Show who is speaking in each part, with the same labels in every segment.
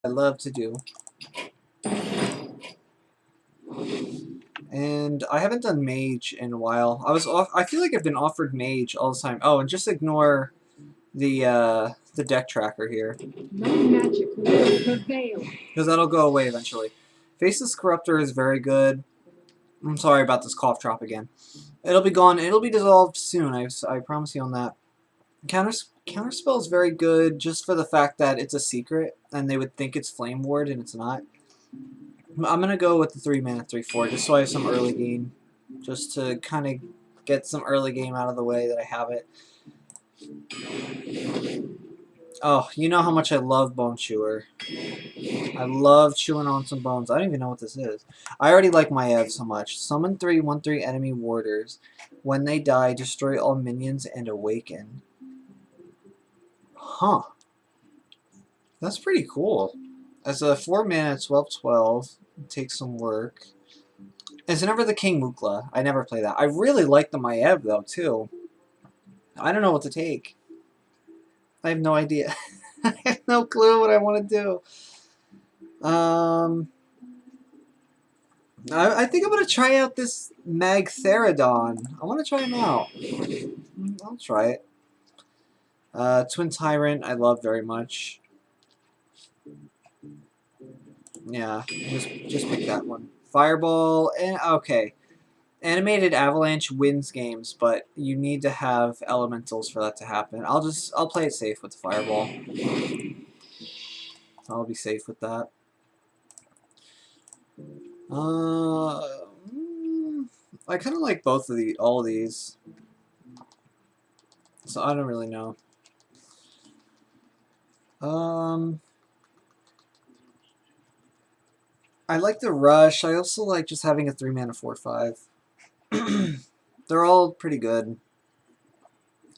Speaker 1: I love to do. And I haven't done Mage in a while. I feel like I've been offered Mage all the time. Oh, and just ignore the deck tracker here.
Speaker 2: No magic will prevail.
Speaker 1: Because that'll go away eventually. Faceless Corruptor is very good. I'm sorry about this cough drop again. It'll be gone. It'll be dissolved soon. I promise you on that. Counterspell is very good just for the fact that it's a secret and they would think it's Flame Ward and it's not. I'm going to go with the 3-mana 3/4 just so I have some early game. Just to kind of get some early game out of the way that I have it. Oh, you know how much I love Bone Chewer. I love chewing on some bones. I don't even know what this is. I already like my Ev so much. Summon 3 1/3 enemy warders. When they die, destroy all minions and awaken. Huh. That's pretty cool. As a 4-mana 12/12, it takes some work. It's never the King Mukla. I never play that. I really like the Maiev though too. I don't know what to take. I have no idea. I have no clue what I want to do. I think I'm going to try out this Magtheridon. I want to try him out. I'll try it. Twin Tyrant, I love very much. Yeah, just pick that one. Fireball, and okay. Animated Avalanche wins games, but you need to have elementals for that to happen. I'll play it safe with the Fireball. I'll be safe with that. I kind of like both of all of these, so I don't really know. I like the Rush. I also like just having a 3-mana 4/5. They're all pretty good.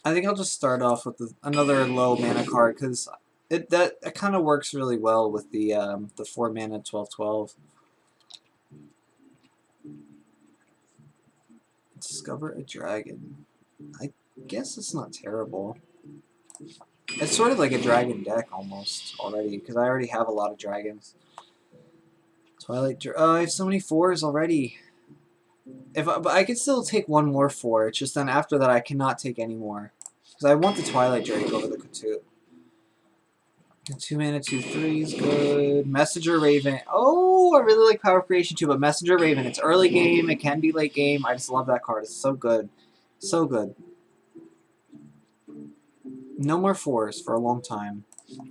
Speaker 1: I think I'll just start off with another low mana card because it kind of works really well with the 4-mana 12/12. Discover a dragon. I guess it's not terrible. It's sort of like a dragon deck almost already because I already have a lot of dragons. Twilight. I have so many 4s already. But I could still take one more 4. It's just then after that I cannot take any more because I want the Twilight Drake over the Katoot. 2-mana 2/3 is good. Messenger Raven. Oh, I really like Power Creation too, but Messenger Raven. It's early game. It can be late game. I just love that card. It's so good, so good. No more 4s for a long time.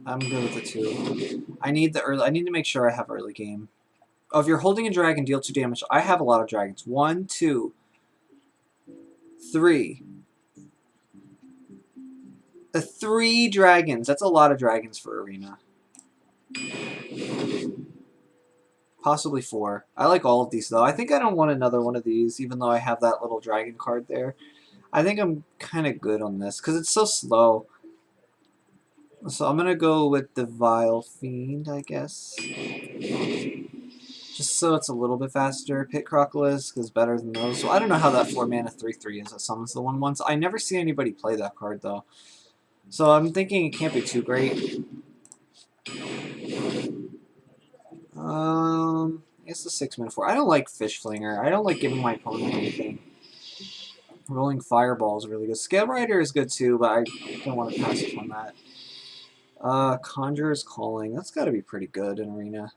Speaker 1: I'm good with the 2. I need to make sure I have early game. Oh, if you're holding a dragon, deal 2 damage. I have a lot of dragons. 1, 2, 3. 3 dragons. That's a lot of dragons for Arena. Possibly 4. I like all of these, though. I think I don't want another one of these, even though I have that little dragon card there. I think I'm kind of good on this, because it's so slow. So I'm going to go with the Vile Fiend, I guess. Just so it's a little bit faster. Pit Crocolisk is better than those. So I don't know how that 4-mana 3/3 is. That summons the 1/1s. I never see anybody play that card, though. So I'm thinking it can't be too great. It's the 6-mana 4. I don't like Fish Flinger. I don't like giving my opponent anything. Rolling Fireball is really good. Scale Rider is good too, but I don't want to pass up on that. Conjurer's Calling. That's got to be pretty good in Arena.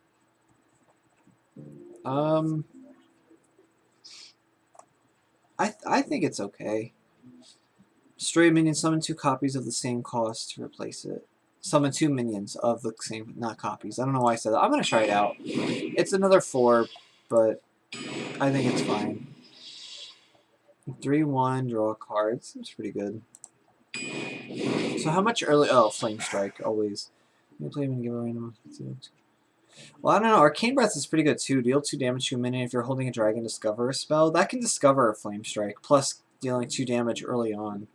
Speaker 1: I think it's okay. Destroy a minion, summon 2 copies of the same cost to replace it. Summon 2 minions of the same, not copies. I don't know why I said that. I'm going to try it out. It's another 4, but I think it's fine. 3/1, draw a card. Seems pretty good. So how much early... Oh, Flame Strike, always. You play when you give a random... Well, I don't know. Arcane Breath is pretty good too. Deal 2 damage to a minion if you're holding a dragon. Discover a spell. That can discover a Flame Strike, plus dealing 2 damage early on.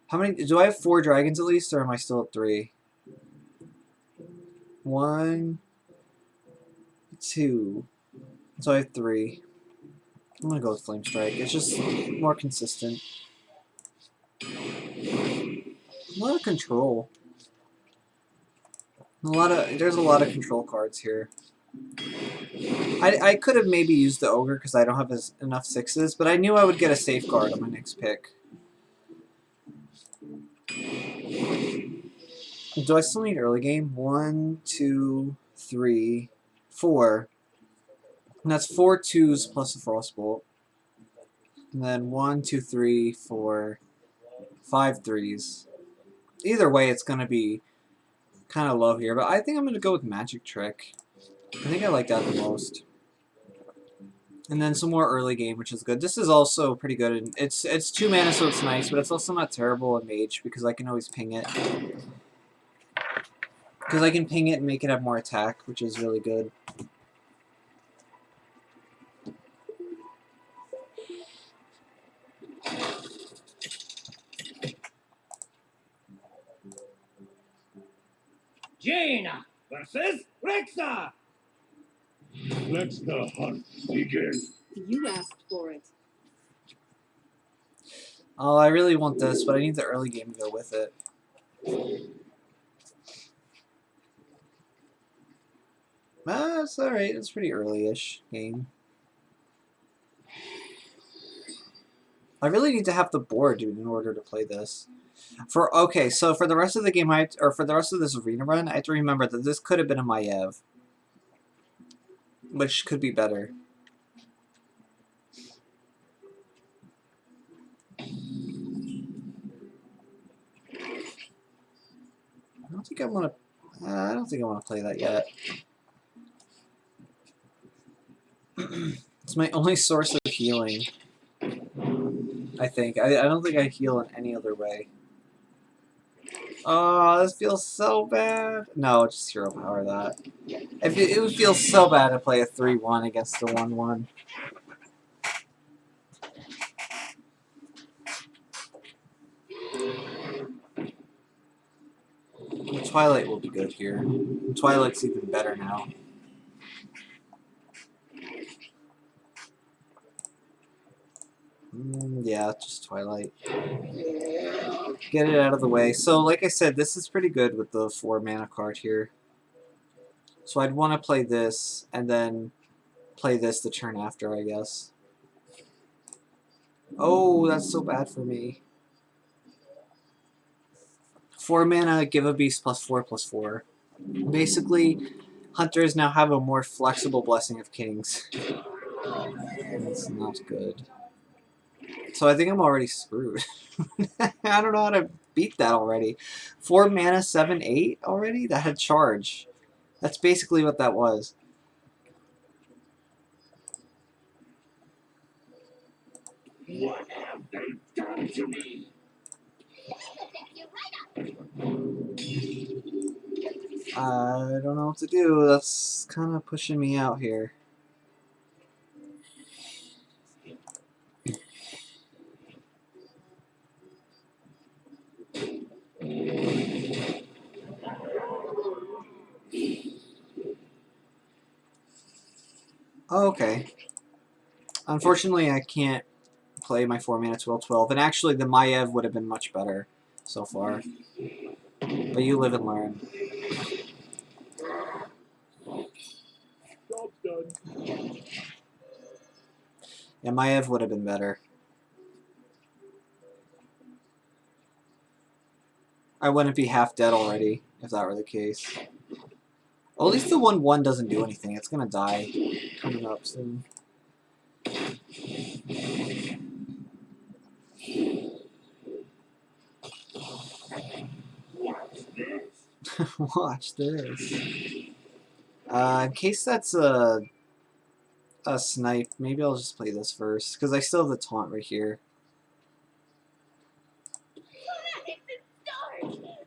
Speaker 1: How many... Do I have 4 dragons at least, or am I still at 3? 1, 2. So I have 3. I'm gonna go with Flame Strike. It's just more consistent. A lot of control. There's a lot of control cards here. I could have maybe used the ogre because I don't have enough 6s, but I knew I would get a safeguard on my next pick. Do I still need early game? 1, 2, 3, 4. And that's 4 2s plus a frostbolt. And then 1, 2, 3, 4, 5 3s. Either way, it's going to be kind of low here, but I think I'm going to go with Magic Trick. I think I like that the most. And then some more early game, which is good. This is also pretty good. And it's 2 mana, so it's nice, but it's also not terrible in Mage because I can always ping it. Because I can ping it and make it have more attack, which is really good.
Speaker 3: Jaina versus Rexa.
Speaker 4: Let the hunt begin.
Speaker 2: You asked for it.
Speaker 1: Oh, I really want this, but I need the early game to go with it. It's alright. It's pretty early-ish game. I really need to have the board, dude, in order to play this. Okay, so for the rest of the game, for the rest of this arena run, I have to remember that this could have been a Maiev, which could be better. I don't think I want to. I don't think I want to play that yet. It's my only source of healing. I think. I don't think I heal in any other way. Oh, this feels so bad. No, just hero power that. It would feel so bad to play a 3-1 against the 1-1. Twilight will be good here. Twilight's even better now. Yeah, just Twilight. Get it out of the way. So, like I said, this is pretty good with the 4 mana card here. So I'd want to play this, and then play this the turn after, I guess. Oh, that's so bad for me. 4 mana, give a beast +4/+4. Basically, hunters now have a more flexible Blessing of Kings. That's not good. So I think I'm already screwed. I don't know how to beat that already. 4 mana, 7/8 already? That had charge. That's basically what that was.
Speaker 4: What have they done to me?
Speaker 1: I don't know what to do. That's kind of pushing me out here. Oh, okay. Unfortunately, I can't play my 4 mana 12/12, and actually the Maiev would have been much better so far. But you live and learn.
Speaker 4: Job's done.
Speaker 1: Yeah, Maiev would have been better. I wouldn't be half dead already if that were the case. Well, at least the 1/1 doesn't do anything. It's gonna die coming up soon. Watch this. In case that's a snipe, maybe I'll just play this first because I still have the taunt right here.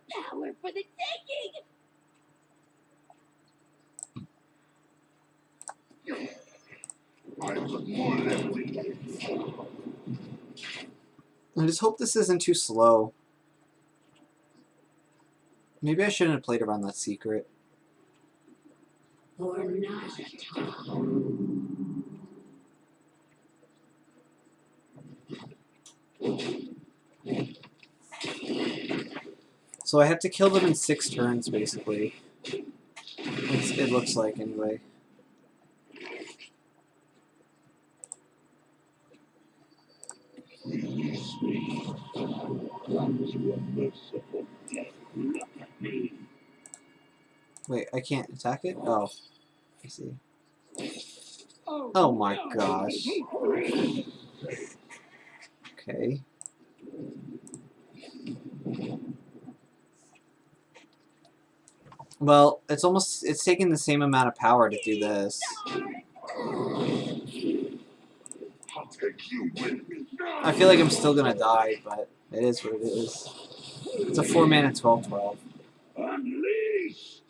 Speaker 5: Power for the taking!
Speaker 4: I put more left.
Speaker 1: I just hope this isn't too slow. Maybe I shouldn't have played around that secret.
Speaker 5: Or not at all.
Speaker 1: So I have to kill them in 6 turns, basically. it looks like anyway.
Speaker 4: Please me. Come to a merciful death. Look at me.
Speaker 1: Wait, I can't attack it? Oh, I see.
Speaker 4: Oh,
Speaker 1: Oh my
Speaker 4: no.
Speaker 1: gosh. Okay. Well, it's taking the same amount of power to do this.
Speaker 4: I'll take you with me.
Speaker 1: I feel like I'm still gonna die, but it is what it is. It's a 4-mana 12/12.
Speaker 4: Unleashed.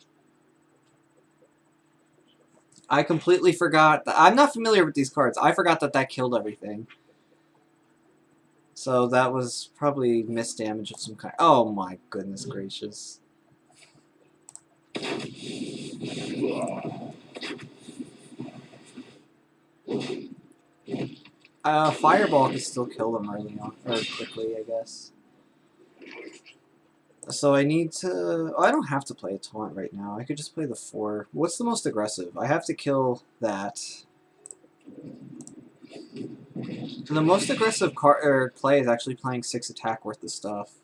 Speaker 1: I completely forgot that I'm not familiar with these cards. I forgot that killed everything. So that was probably missed damage of some kind. Oh my goodness gracious. Fireball could still kill them early on, or quickly, I guess. So I need to... Oh, I don't have to play a taunt right now. I could just play the 4. What's the most aggressive? I have to kill that. The most aggressive play is actually playing 6 attack worth of stuff.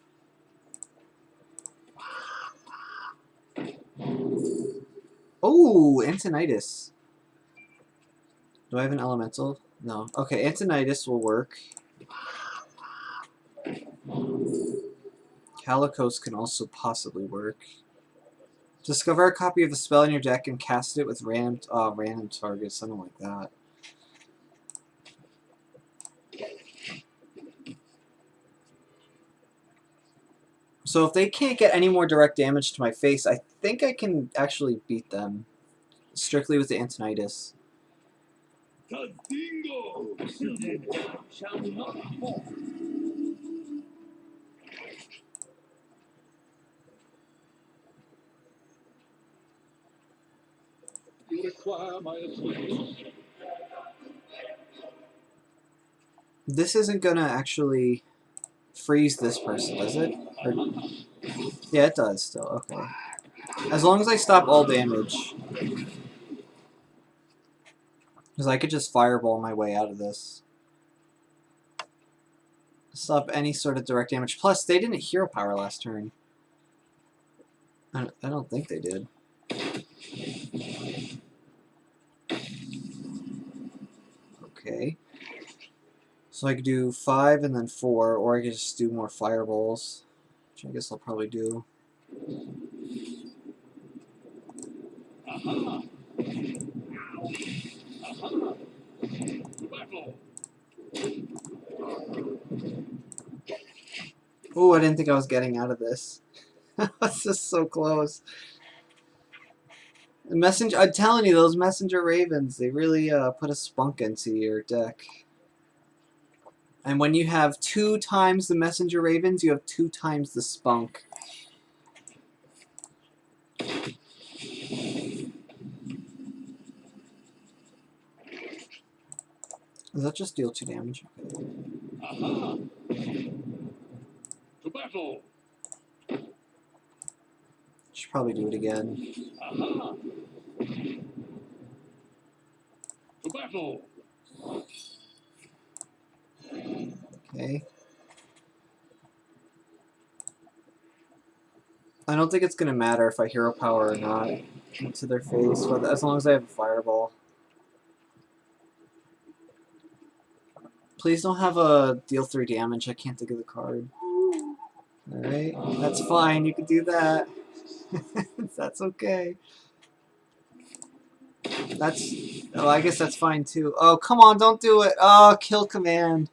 Speaker 1: Oh, Antonitis. Do I have an elemental? No. Okay, Antonitis will work. Calicos can also possibly work. Discover a copy of the spell in your deck and cast it with random targets. I don't like that. So if they can't get any more direct damage to my face, I think I can actually beat them. Strictly with the Antonitis.
Speaker 3: Dingo! Children shall not fall. You require my assistance.
Speaker 1: This isn't gonna actually freeze this person, does it? Or, yeah, it does still. Okay. As long as I stop all damage. Because I could just fireball my way out of this. Stop any sort of direct damage. Plus, they didn't hero power last turn. I don't think they did. Okay. So I could do 5 and then 4, or I could just do more fireballs. Which I guess I'll probably do.
Speaker 3: Aha! Aha! Battle!
Speaker 1: Ooh, I didn't think I was getting out of this. That's just so close. The messenger, I'm telling you, those messenger ravens, they really put a spunk into your deck. And when you have 2 times the messenger ravens, you have 2 times the spunk. Does that just deal 2 damage? Okay.
Speaker 3: Aha! To battle!
Speaker 1: Should probably do it again.
Speaker 3: Aha! To battle!
Speaker 1: Okay. I don't think it's gonna matter if I hero power or not into their face, but as long as I have a fireball. Please don't have a deal 3 damage. I can't think of the card. Alright, that's fine. You can do that. That's okay. That's... Oh, I guess that's fine too. Oh, come on, don't do it. Oh, kill command.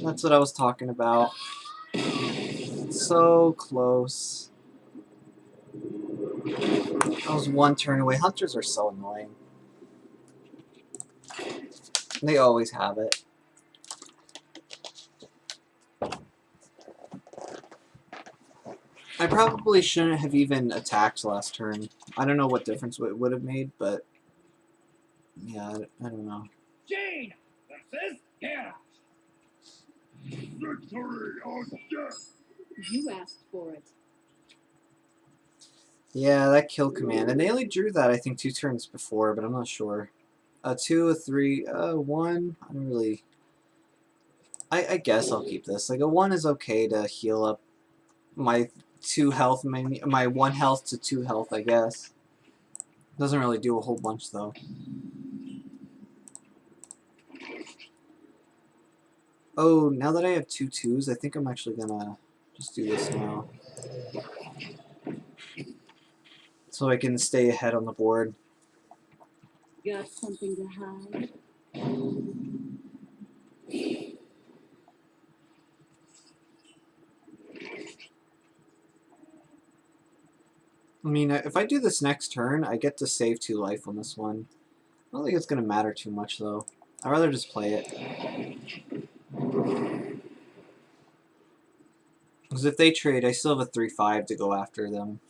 Speaker 1: That's what I was talking about. So close. I was 1 turn away. Hunters are so annoying. They always have it. I probably shouldn't have even attacked last turn. I don't know what difference it would have made, but... Yeah, I don't know.
Speaker 3: Jane versus Geralt.
Speaker 4: Victory or death.
Speaker 2: You asked for it.
Speaker 1: Yeah, that kill command. And they only drew that, I think, 2 turns before, but I'm not sure. A 2, a 3, 1. I don't really... I guess I'll keep this. Like, a 1 is okay to heal up my 2 health, my 1 health to 2 health, I guess. Doesn't really do a whole bunch, though. Oh, now that I have 2 2s, I think I'm actually gonna just do this now. So I can stay ahead on the board.
Speaker 2: Got something to hide?
Speaker 1: I mean, if I do this next turn, I get to save 2 life on this one. I don't think it's gonna matter too much, though. I'd rather just play it. Because if they trade, I still have a 3-5 to go after them.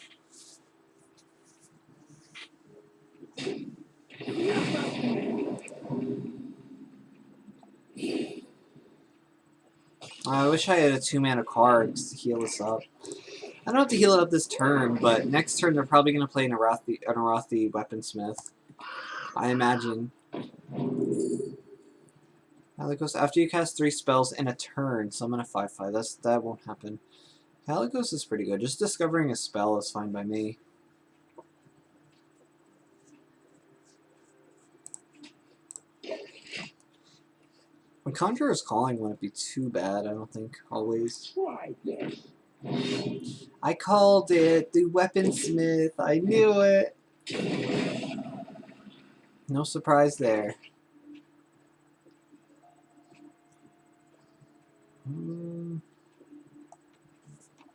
Speaker 1: I wish I had a 2-mana card to heal this up. I don't have to heal it up this turn, but next turn they're probably going to play an Arathi Weaponsmith. I imagine. Halikos, after you cast 3 spells in a turn, summon a 5/5. That won't happen. Halikos is pretty good. Just discovering a spell is fine by me. When Conjurer's Calling wouldn't be too bad, I don't think, always.
Speaker 4: Try this.
Speaker 1: I called it! The Weaponsmith! I knew it! No surprise there.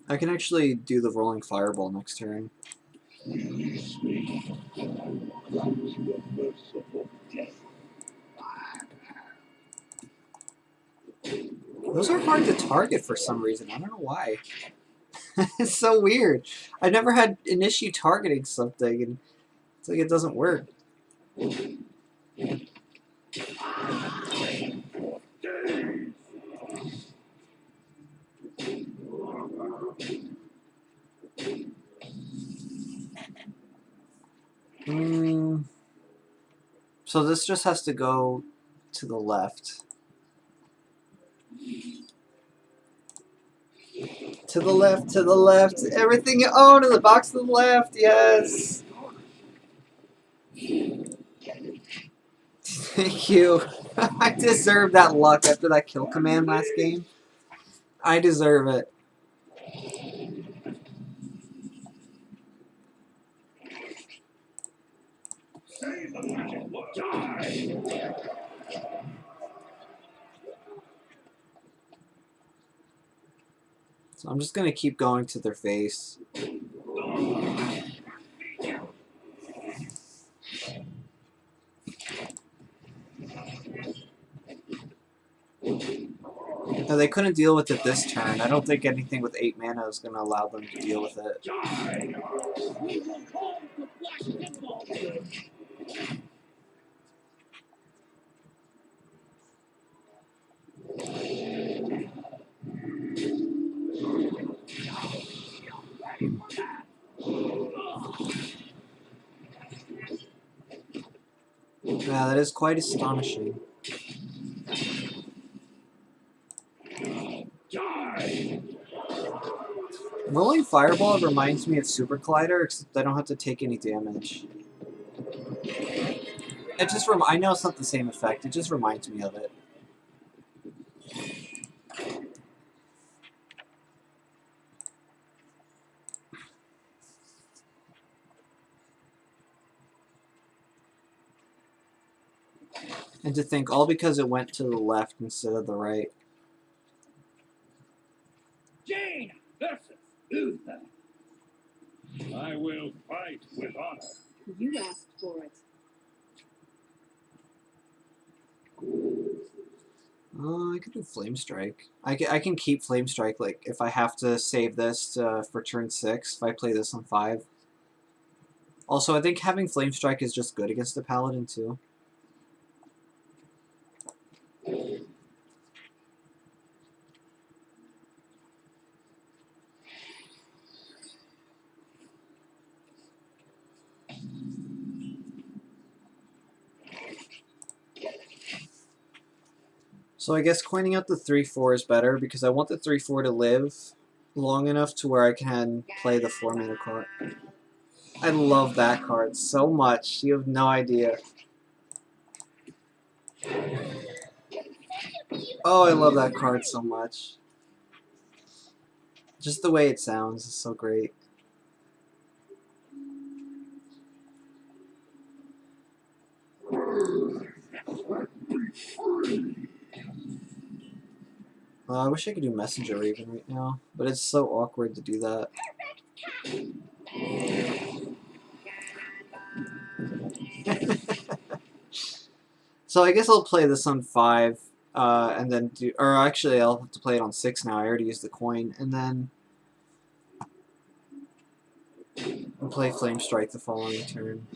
Speaker 1: I can actually do the Rolling Fireball next turn.
Speaker 4: Please me. I will grant you a merciful death.
Speaker 1: Those are hard to target for some reason. I don't know why. It's so weird. I've never had an issue targeting something, and it's like it doesn't work. So this just has to go to the left. To the left, to the left. Everything you own in the box to the left, yes! Thank you. I deserve that luck after that kill command last game. I deserve it.
Speaker 3: Say the magic word. Die!
Speaker 1: So I'm just gonna keep going to their face. No, they couldn't deal with it this turn. I don't think anything with 8 mana is gonna allow them to deal with it.
Speaker 3: Die!
Speaker 2: We will call the Black Temple.
Speaker 1: Yeah, that is quite astonishing.
Speaker 3: Die!
Speaker 1: Rolling Fireball reminds me of Super Collider, except I don't have to take any damage. It just I know it's not the same effect, it just reminds me of it. And to think, all because it went to the left instead of the right.
Speaker 3: Jane versus Uther. I will fight with honor.
Speaker 2: You asked for it.
Speaker 1: I could do Flame Strike. I can keep Flame Strike, like, if I have to save this for turn 6, if I play this on 5. Also, I think having Flame Strike is just good against the Paladin, too. So I guess coining out the 3/4 is better because I want the 3/4 to live long enough to where I can play the 4-mana card. I love that card so much. You have no idea. Oh, I love that card so much. Just the way it sounds is so great. I wish I could do Messenger Raven right now, but it's so awkward to do that. So I guess I'll play this on 5, and then do, or actually I'll have to play it on 6 now. I already used the coin, and then I'll play Flame Strike the following turn.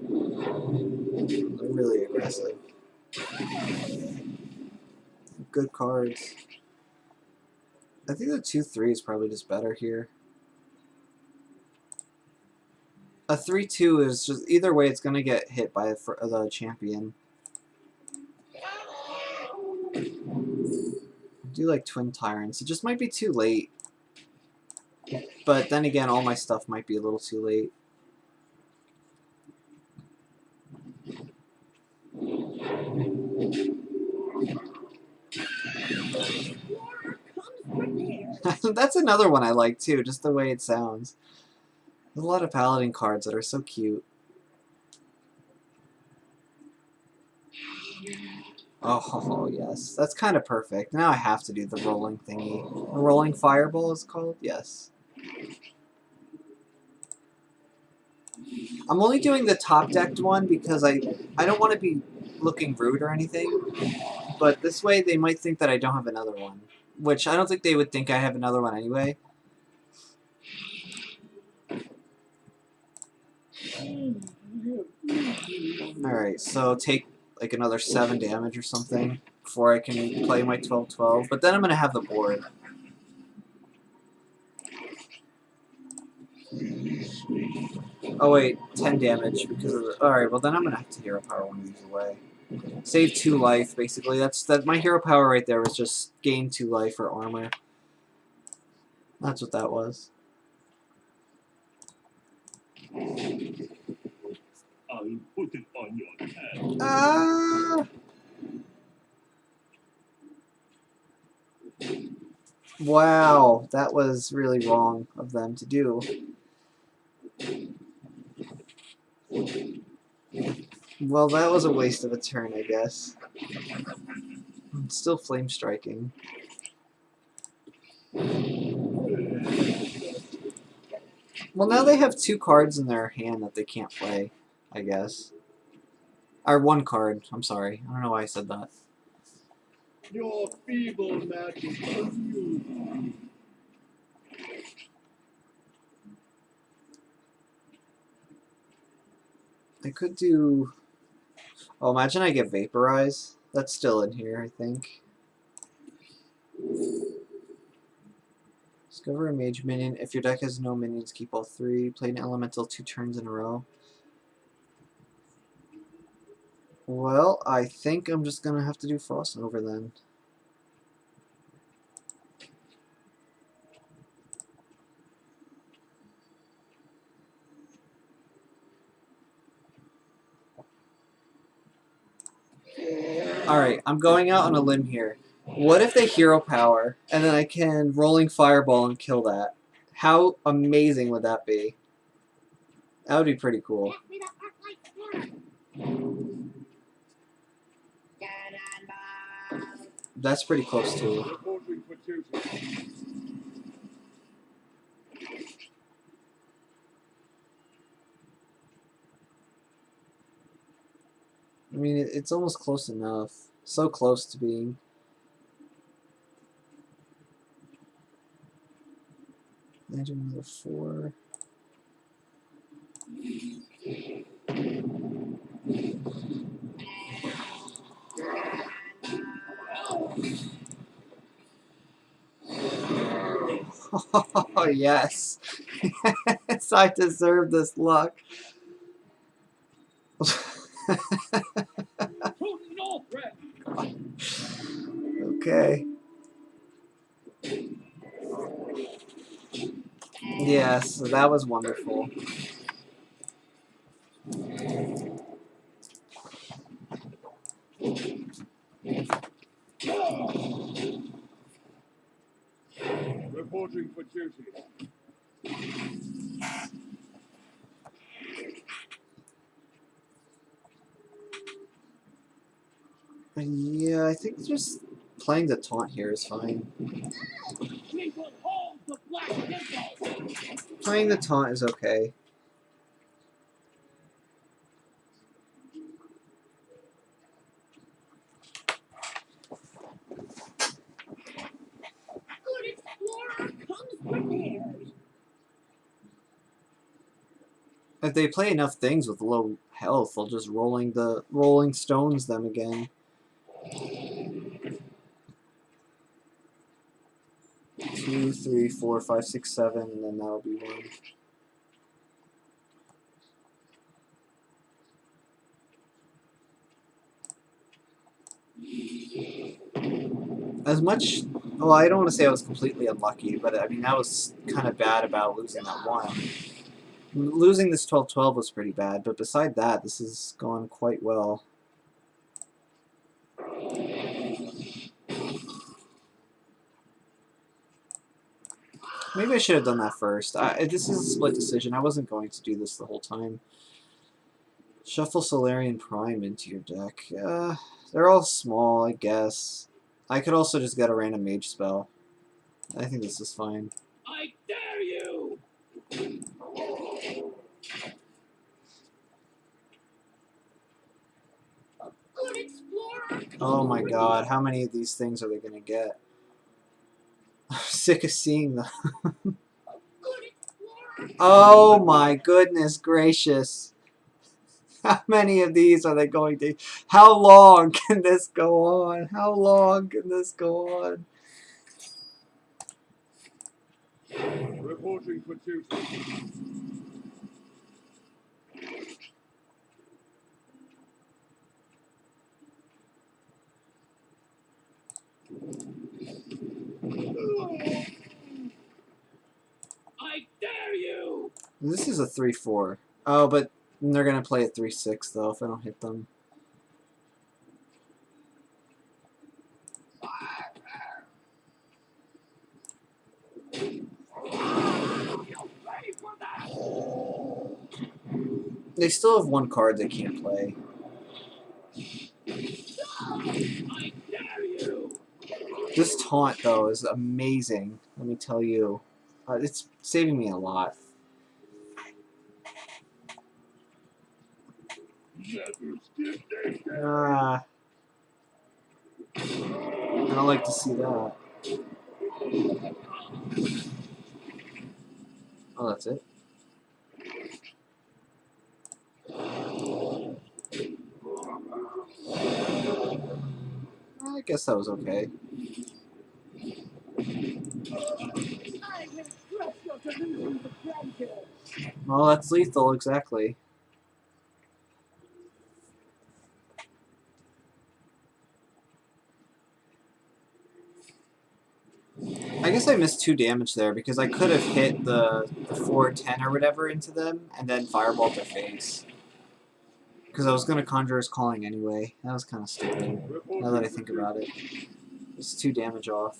Speaker 1: They're really aggressive. Good cards. I think the 2/3 is probably just better here. A 3/2 is just either way it's gonna get hit by the champion. I do like Twin Tyrants. It just might be too late. But then again, all my stuff might be a little too late. That's another one I like too, just the way it sounds. There's a lot of Paladin cards that are so cute. Oh, yes. That's kind of perfect. Now I have to do the rolling thingy. The rolling fireball is called? Yes. I'm only doing the top decked one because I don't want to be looking rude or anything. But this way they might think that I don't have another one. Which I don't think they would think I have another one anyway. Alright, so take like another 7 damage or something before I can play my 12/12. But then I'm going to have the board. Oh wait, 10 damage because of the... Alright, well then I'm going to have to hero power one of these away. Save 2 life, basically. That my hero power right there was just gain 2 life or armor. That's what that was.
Speaker 4: I'll put it on your head.
Speaker 1: Ah! Wow, that was really wrong of them to do. Well, that was a waste of a turn, I guess. I'm still flame striking. Well, now they have 2 cards in their hand that they can't play, I guess. Or 1 card, I'm sorry. I don't know why I said that.
Speaker 4: Your feeble magic confused me.
Speaker 1: I could do... Oh, imagine I get Vaporize. That's still in here, I think. Discover a mage minion. If your deck has no minions, keep all 3. Play an elemental 2 turns in a row. Well, I think I'm just gonna have to do Frost Nova then. Alright, I'm going out on a limb here. What if they hero power, and then I can Rolling Fireball and kill that? How amazing would that be? That would be pretty cool.
Speaker 5: Pass me that arc light sword.
Speaker 1: That's pretty close too.
Speaker 4: Reporting for duty.
Speaker 1: I mean, it's almost close enough. So close to being. I do another 4. Oh, yes. Yes, I deserve this luck.
Speaker 3: Total no threat.
Speaker 1: Yes, that was wonderful.
Speaker 3: Reporting for duty.
Speaker 1: Yeah, I think just playing the taunt here is fine.
Speaker 2: We will hold the Black Temple.
Speaker 1: Playing the taunt is okay.
Speaker 2: Good explorer comes prepared.
Speaker 1: If they play enough things with low health, they'll just rolling stones them again. 2, 3, 4, 5, 6, 7, and then that'll be 1. As much, well, I don't want to say I was completely unlucky, but I mean, I was kind of bad about losing that 1. Losing this 12-12 was pretty bad, but beside that, this has gone quite well. Maybe I should have done that first. This is a split decision. I wasn't going to do this the whole time. Shuffle Solarian Prime into your deck. They're all small, I guess. I could also just get a random mage spell. I think this is fine.
Speaker 2: I dare you! A good explorer.
Speaker 1: Oh my god, how many of these things are they going to get? I'm sick of seeing them.
Speaker 2: Good explorer.
Speaker 1: Oh my goodness gracious. How many of these are they going to... How long can this go on? How long can this go on?
Speaker 3: Reporting for duty.
Speaker 2: I dare you!
Speaker 1: This is a 3-4. Oh, but they're going to play a 3-6 though if I don't hit them.
Speaker 2: Ready for that!
Speaker 1: They still have 1 card they can't play.
Speaker 2: I dare you!
Speaker 1: This taunt, though, is amazing. Let me tell you. It's saving me a lot. Ah. I don't like to see that. Oh, that's it? I guess that was okay.
Speaker 2: I will crush your delusions of grandeur.
Speaker 1: Well, that's lethal, exactly. I guess I missed 2 damage there because I could have hit the 4-10 or whatever into them and then fireballed their face. Because I was going to Conjurer's Calling anyway. That was kind of stupid, now that I think about it. It's 2 damage off.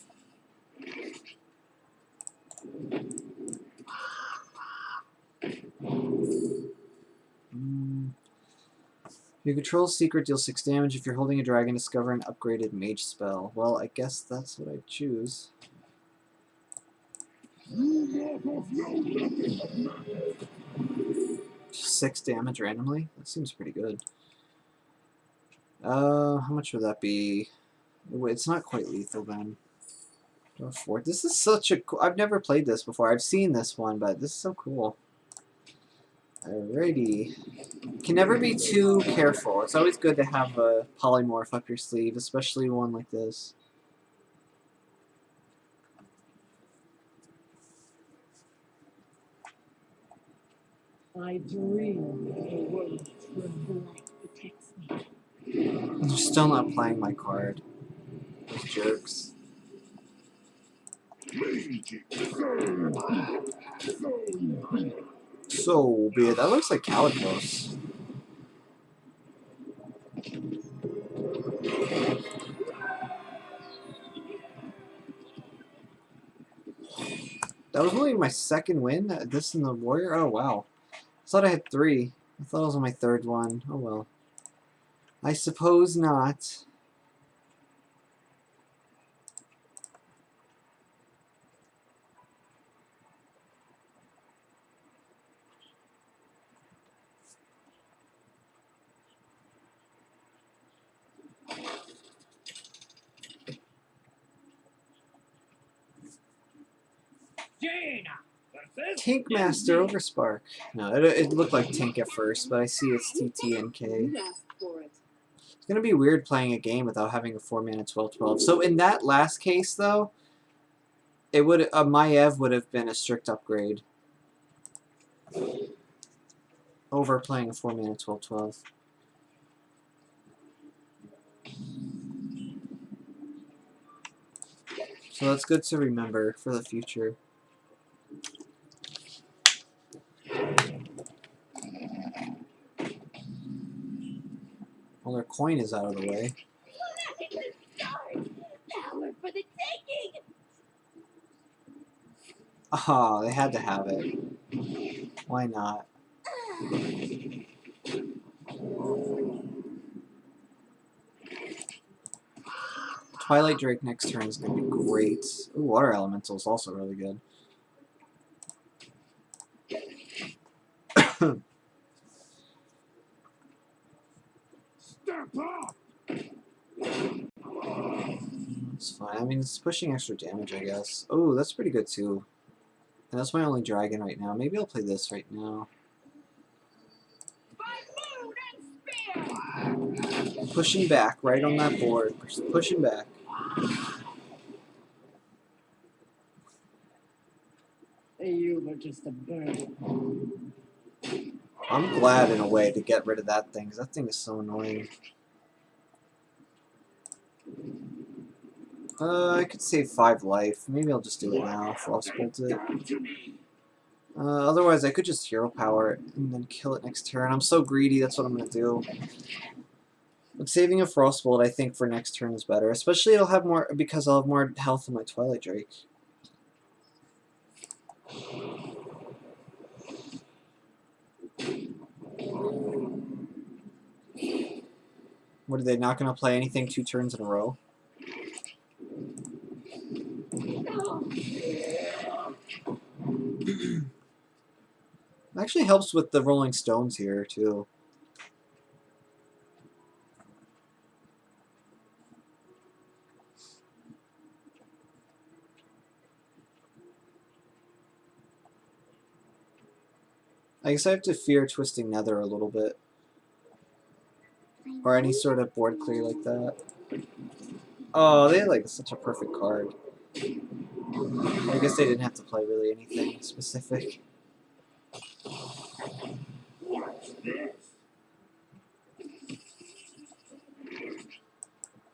Speaker 1: Your control secret deals 6 damage. If you're holding a dragon, discover an upgraded mage spell. Well, I guess that's what I choose. 6 damage randomly? That seems pretty good. How much would that be? Wait, it's not quite lethal then. This is such a cool... I've never played this before. I've seen this one, but this is so cool. Alrighty. Can never be too careful. It's always good to have a polymorph up your sleeve, especially one like this.
Speaker 2: I dream of a world where black protects me.
Speaker 1: I'm still not playing my card. Those jerks.
Speaker 4: Mage Arena Run.
Speaker 1: So be it. That looks like Calicos. That was only my second win. This in the Warrior. Oh wow. I thought I had 3. I thought it was on my 3rd one. Oh well. I suppose not.
Speaker 3: Jaina versus
Speaker 1: Tank Master over Spark. No, it looked like Tank at first, but I see it's TT and K.
Speaker 2: You asked for it.
Speaker 1: It's gonna be weird playing a game without having a 4-mana 12/12. So in that last case, though, it would my Ev would have been a strict upgrade over playing a 4-mana 12/12. So that's good to remember for the future. Well, their coin is out of the way.
Speaker 5: Power for the taking!
Speaker 1: Ah, they had to have it. Why not? Twilight Drake next turn is going to be great. Ooh, Water Elemental is also really good.
Speaker 3: Step up!
Speaker 1: It's fine. I mean, it's pushing extra damage, I guess. Oh, that's pretty good too. And that's my only dragon right now. Maybe I'll play this right now.
Speaker 5: By moon and spear!
Speaker 1: Pushing back right on that board. Pushing back.
Speaker 2: You were just a bird.
Speaker 1: I'm glad in a way to get rid of that thing, because that thing is so annoying. I could save 5 life. Maybe I'll just do it now. Frostbolt it. Otherwise, I could just hero power it and then kill it next turn. I'm so greedy, that's what I'm going to do. But saving a Frostbolt, I think, for next turn is better. Especially it'll have more, because I'll have more health in my Twilight Drake. What, are they not going to play anything 2 turns in a row? Actually helps with the Rolling Stones here, too. I guess I have to fear Twisting Nether a little bit. Or any sort of board clear like that. Oh, they had like such a perfect card. I guess they didn't have to play really anything specific.
Speaker 3: Watch this!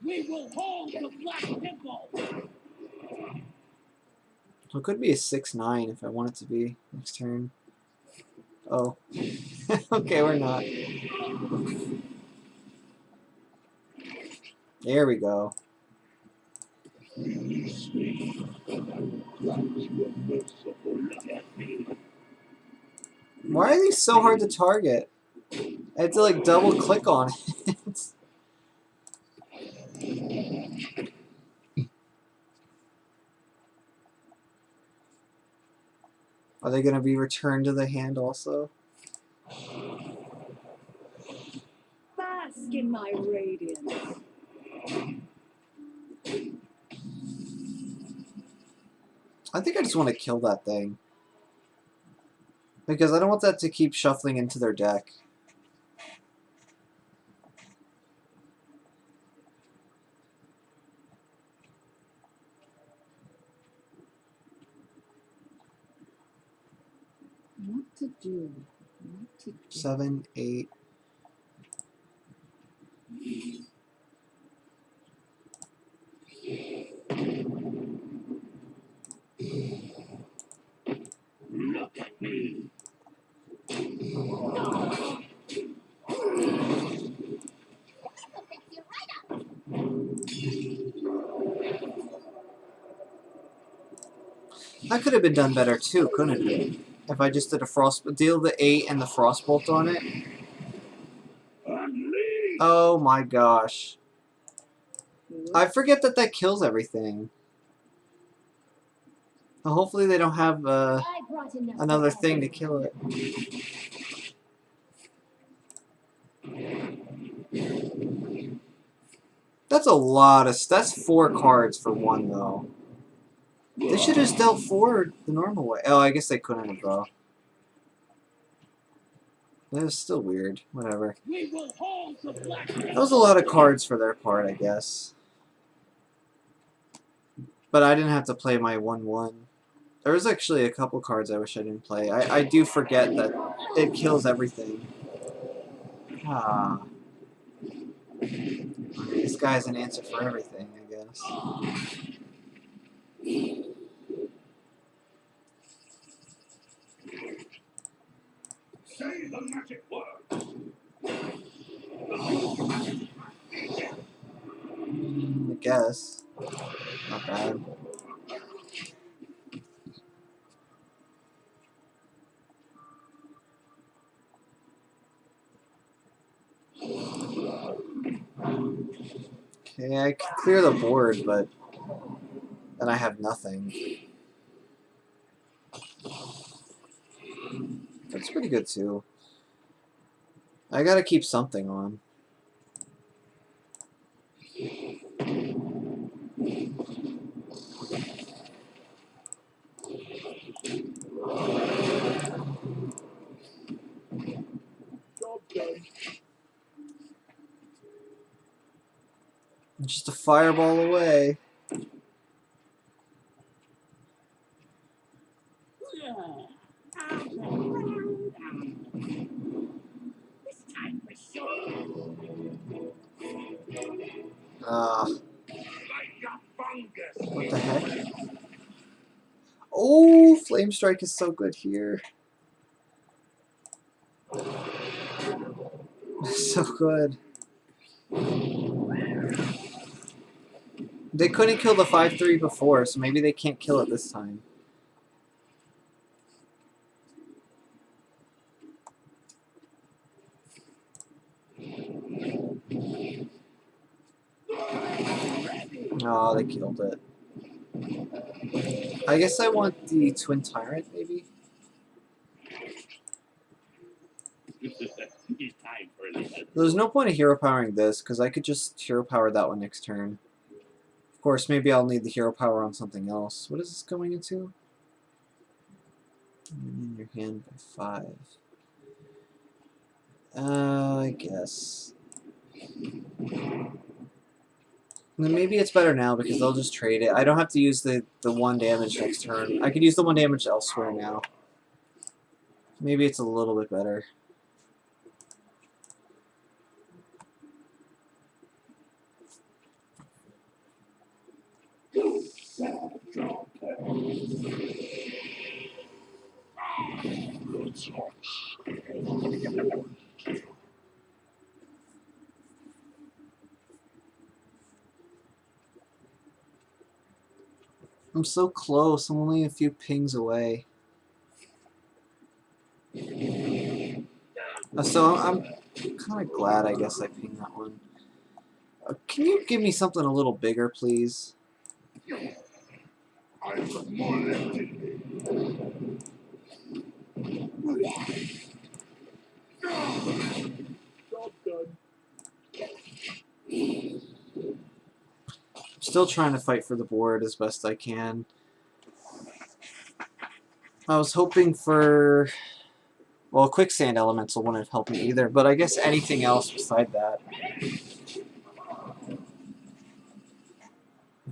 Speaker 2: We will hold the Black Temple.
Speaker 1: So it could be a 6/9 if I want it to be next turn. Oh. Okay, we're not. There we go. Why are these so hard to target? I have to like double click on it. Are they going to be returned to the hand also?
Speaker 2: Bask in my radiance.
Speaker 1: I think I just want to kill that thing. Because I don't want that to keep shuffling into their deck.
Speaker 2: What to do? What to do?
Speaker 1: 7, 8. That could have been done better too, couldn't it? If I just did a deal the 8 and the frostbolt on it.
Speaker 3: Unleash.
Speaker 1: Oh my gosh. I forget that that kills everything. Well, hopefully they don't have
Speaker 5: I brought enough
Speaker 1: another
Speaker 5: for
Speaker 1: thing to
Speaker 5: everyone.
Speaker 1: kill it. That's a lot of... That's 4 cards for 1, though. They should have just dealt 4 the normal way. Oh, I guess they couldn't have, though. That was still weird. Whatever.
Speaker 2: We will hold the black.
Speaker 1: That was a lot of cards for their part, I guess. But I didn't have to play my 1/1. There was actually a couple cards I wish I didn't play. I do forget that it kills everything. Ah. This guy's an answer for everything, I guess.
Speaker 3: Say the magic word.
Speaker 1: I guess. Not bad. Okay, I can clear the board, but then I have nothing. That's pretty good too. I gotta keep something on.
Speaker 2: Job done.
Speaker 1: Just a fireball away.
Speaker 5: This time for sure.
Speaker 1: Ah,
Speaker 3: Like a fungus.
Speaker 1: what the heck? Oh, Flame Strike is so good here. So good. They couldn't kill the 5/3 before, so maybe they can't kill it this time. Oh, they killed it. I guess I want the Twin Tyrant, maybe?
Speaker 4: It's time for a little.
Speaker 1: There's no point of hero powering this, because I could just hero power that one next turn. Of course, maybe I'll need the hero power on something else. What is this going into? In your hand by 5. I guess. Then maybe it's better now because they'll just trade it. I don't have to use the 1 damage next turn. I could use the 1 damage elsewhere now. Maybe it's a little bit better. I'm so close. I'm only a few pings away. So I'm kind of glad, I guess, I pinged that one. Can you give me something a little bigger, please?
Speaker 3: I've got more left in me.
Speaker 2: Job done.
Speaker 1: Still trying to fight for the board as best I can. I was hoping for... Well, Quicksand Elemental wouldn't have helped me either, but I guess anything else beside that.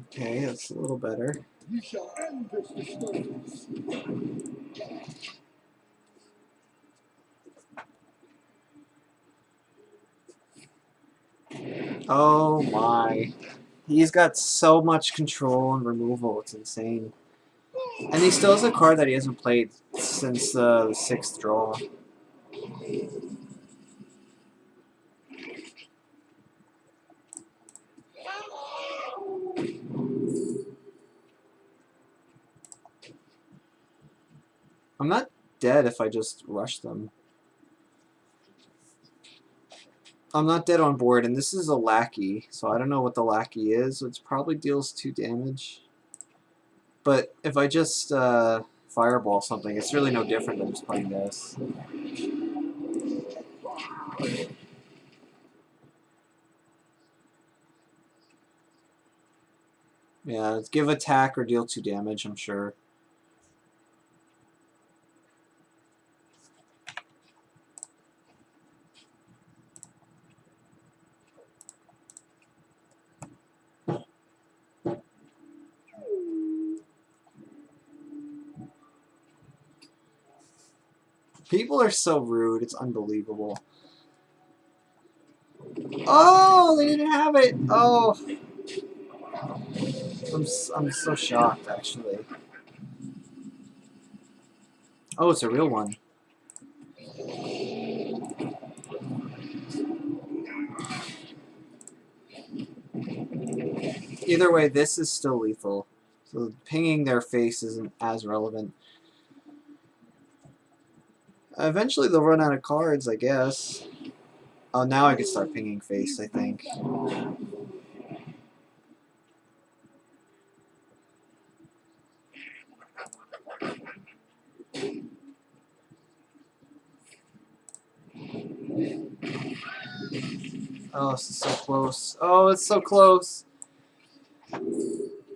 Speaker 1: Okay, that's a little better.
Speaker 2: We shall end this disturbance.
Speaker 1: Oh my. He's got so much control and removal, it's insane. And he still has a card that he hasn't played since the 6th draw. I'm not dead if I just rush them. I'm not dead on board, and this is a lackey, so I don't know what the lackey is. It probably deals 2 damage. But if I just fireball something, it's really no different than just playing this. Yeah, it's give attack or deal 2 damage, I'm sure. People are so rude, it's unbelievable. Oh, they didn't have it! Oh! I'm so shocked, actually. Oh, it's a real one. Either way, this is still lethal. So pinging their face isn't as relevant. Eventually they'll run out of cards, I guess. Oh, now I can start pinging face, I think. Oh, this is so close. Oh, it's so close.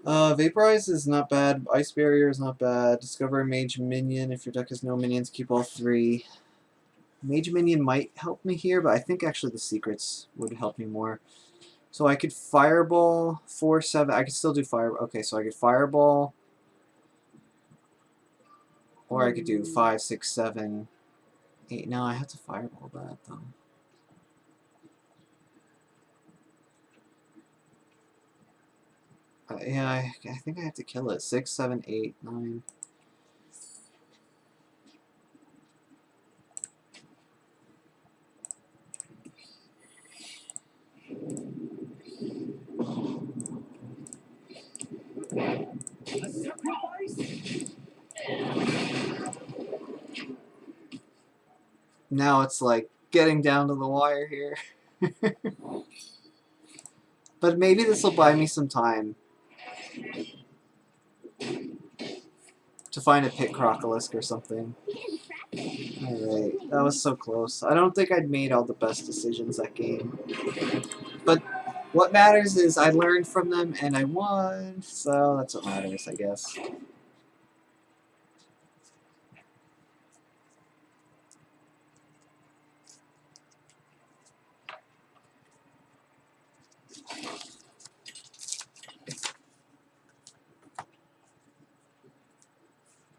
Speaker 1: Vaporize is not bad. Ice Barrier is not bad. Discover a Mage Minion. If your deck has no minions, keep all 3. Mage Minion might help me here, but I think actually the secrets would help me more. So I could Fireball 4, 7. I could still do Fire. Okay, so I could Fireball. Or I could do 5, 6, 7, 8. No, I have to Fireball that, though. Yeah, I think I have to kill it. 6, 7, 8, 9.
Speaker 2: A sacrifice?
Speaker 1: Now it's like getting down to the wire here. But maybe this will buy me some time to find a Pit Crocolisk or something. Alright, that was so close. I don't think I'd made all the best decisions that game. But what matters is I learned from them and I won, so that's what matters, I guess.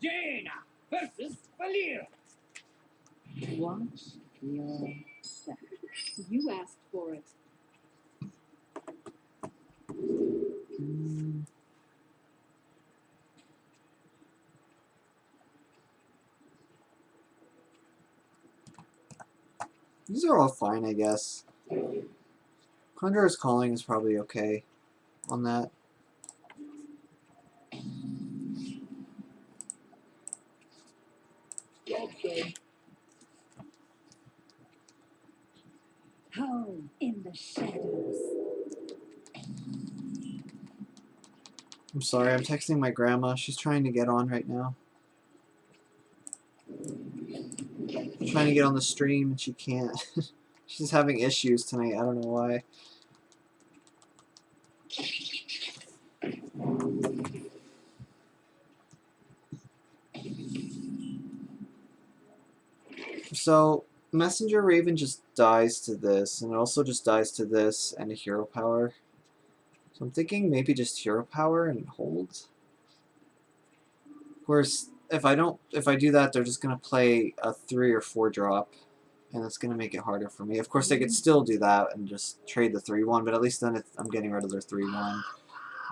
Speaker 2: Jaina versus Valir.
Speaker 6: Watch your step. You asked for it.
Speaker 1: These are all fine, I guess. Conjurer's Calling is probably okay on that.
Speaker 6: Home in the shadows.
Speaker 1: I'm sorry, I'm texting my grandma. She's trying to get on right now. Trying to get on the stream and she can't. She's having issues tonight. I don't know why. So, Messenger Raven just dies to this, and it also just dies to this and a hero power. So I'm thinking maybe just hero power and hold. Of course, if I do that, they're just gonna play a 3 or 4 drop, and it's gonna make it harder for me. Of course, they could still do that and just trade the 3/1, but at least then I'm getting rid of their 3/1.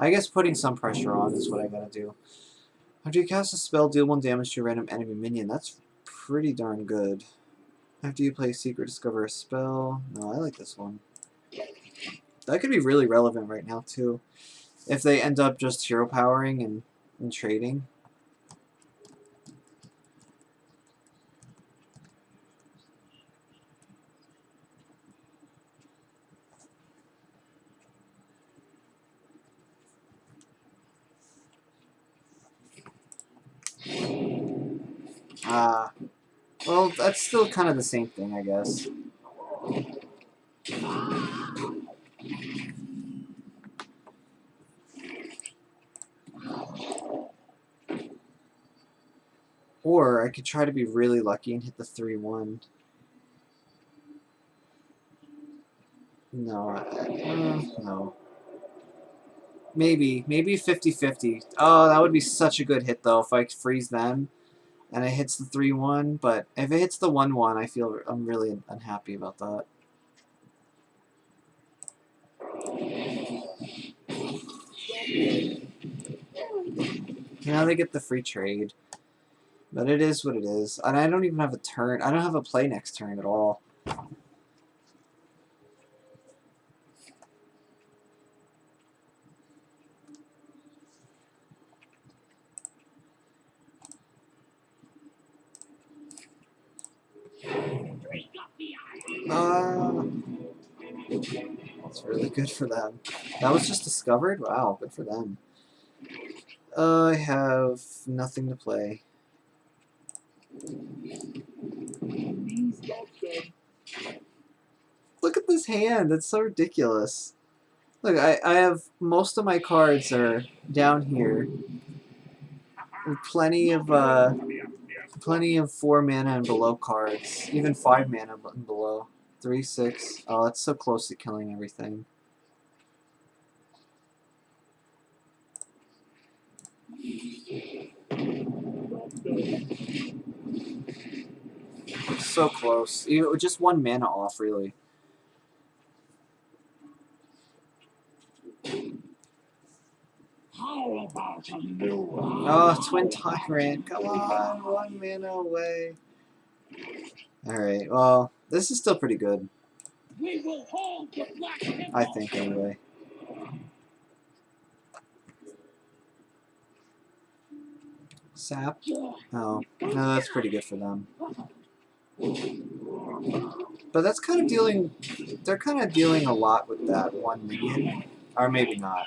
Speaker 1: I guess putting some pressure on is what I gotta do. After you cast a spell, deal 1 damage to a random enemy minion. That's pretty darn good. After you play Secret, discover a spell. No, I like this one. That could be really relevant right now, too. If they end up just hero powering and trading. Well, that's still kind of the same thing, I guess. Or I could try to be really lucky and hit the 3-1. No, no. Maybe 50-50. Oh, that would be such a good hit, though, if I freeze them and it hits the 3-1. But if it hits the 1-1, I'm really unhappy about that. Now they get the free trade. But it is what it is. And I don't even have a turn. I don't have a play next turn at all. That's really good for them. That was just discovered? Wow, good for them. I have nothing to play. Look at this hand. It's so ridiculous. Look, I have most of my cards are down here. With plenty of 4 mana and below cards. Even 5 mana and below. 3, 6. Oh, it's so close to killing everything. So close. Just 1 mana off, really.
Speaker 4: How about a new one?
Speaker 1: Oh, Twin Tyrant. Come on, 1 mana away. Alright, well, this is still pretty good.
Speaker 2: We will hold the Black Temple.
Speaker 1: I think, anyway. Sap? Oh, no, that's pretty good for them. But that's kind of dealing... They're kind of dealing a lot with that 1 minion. Or maybe not.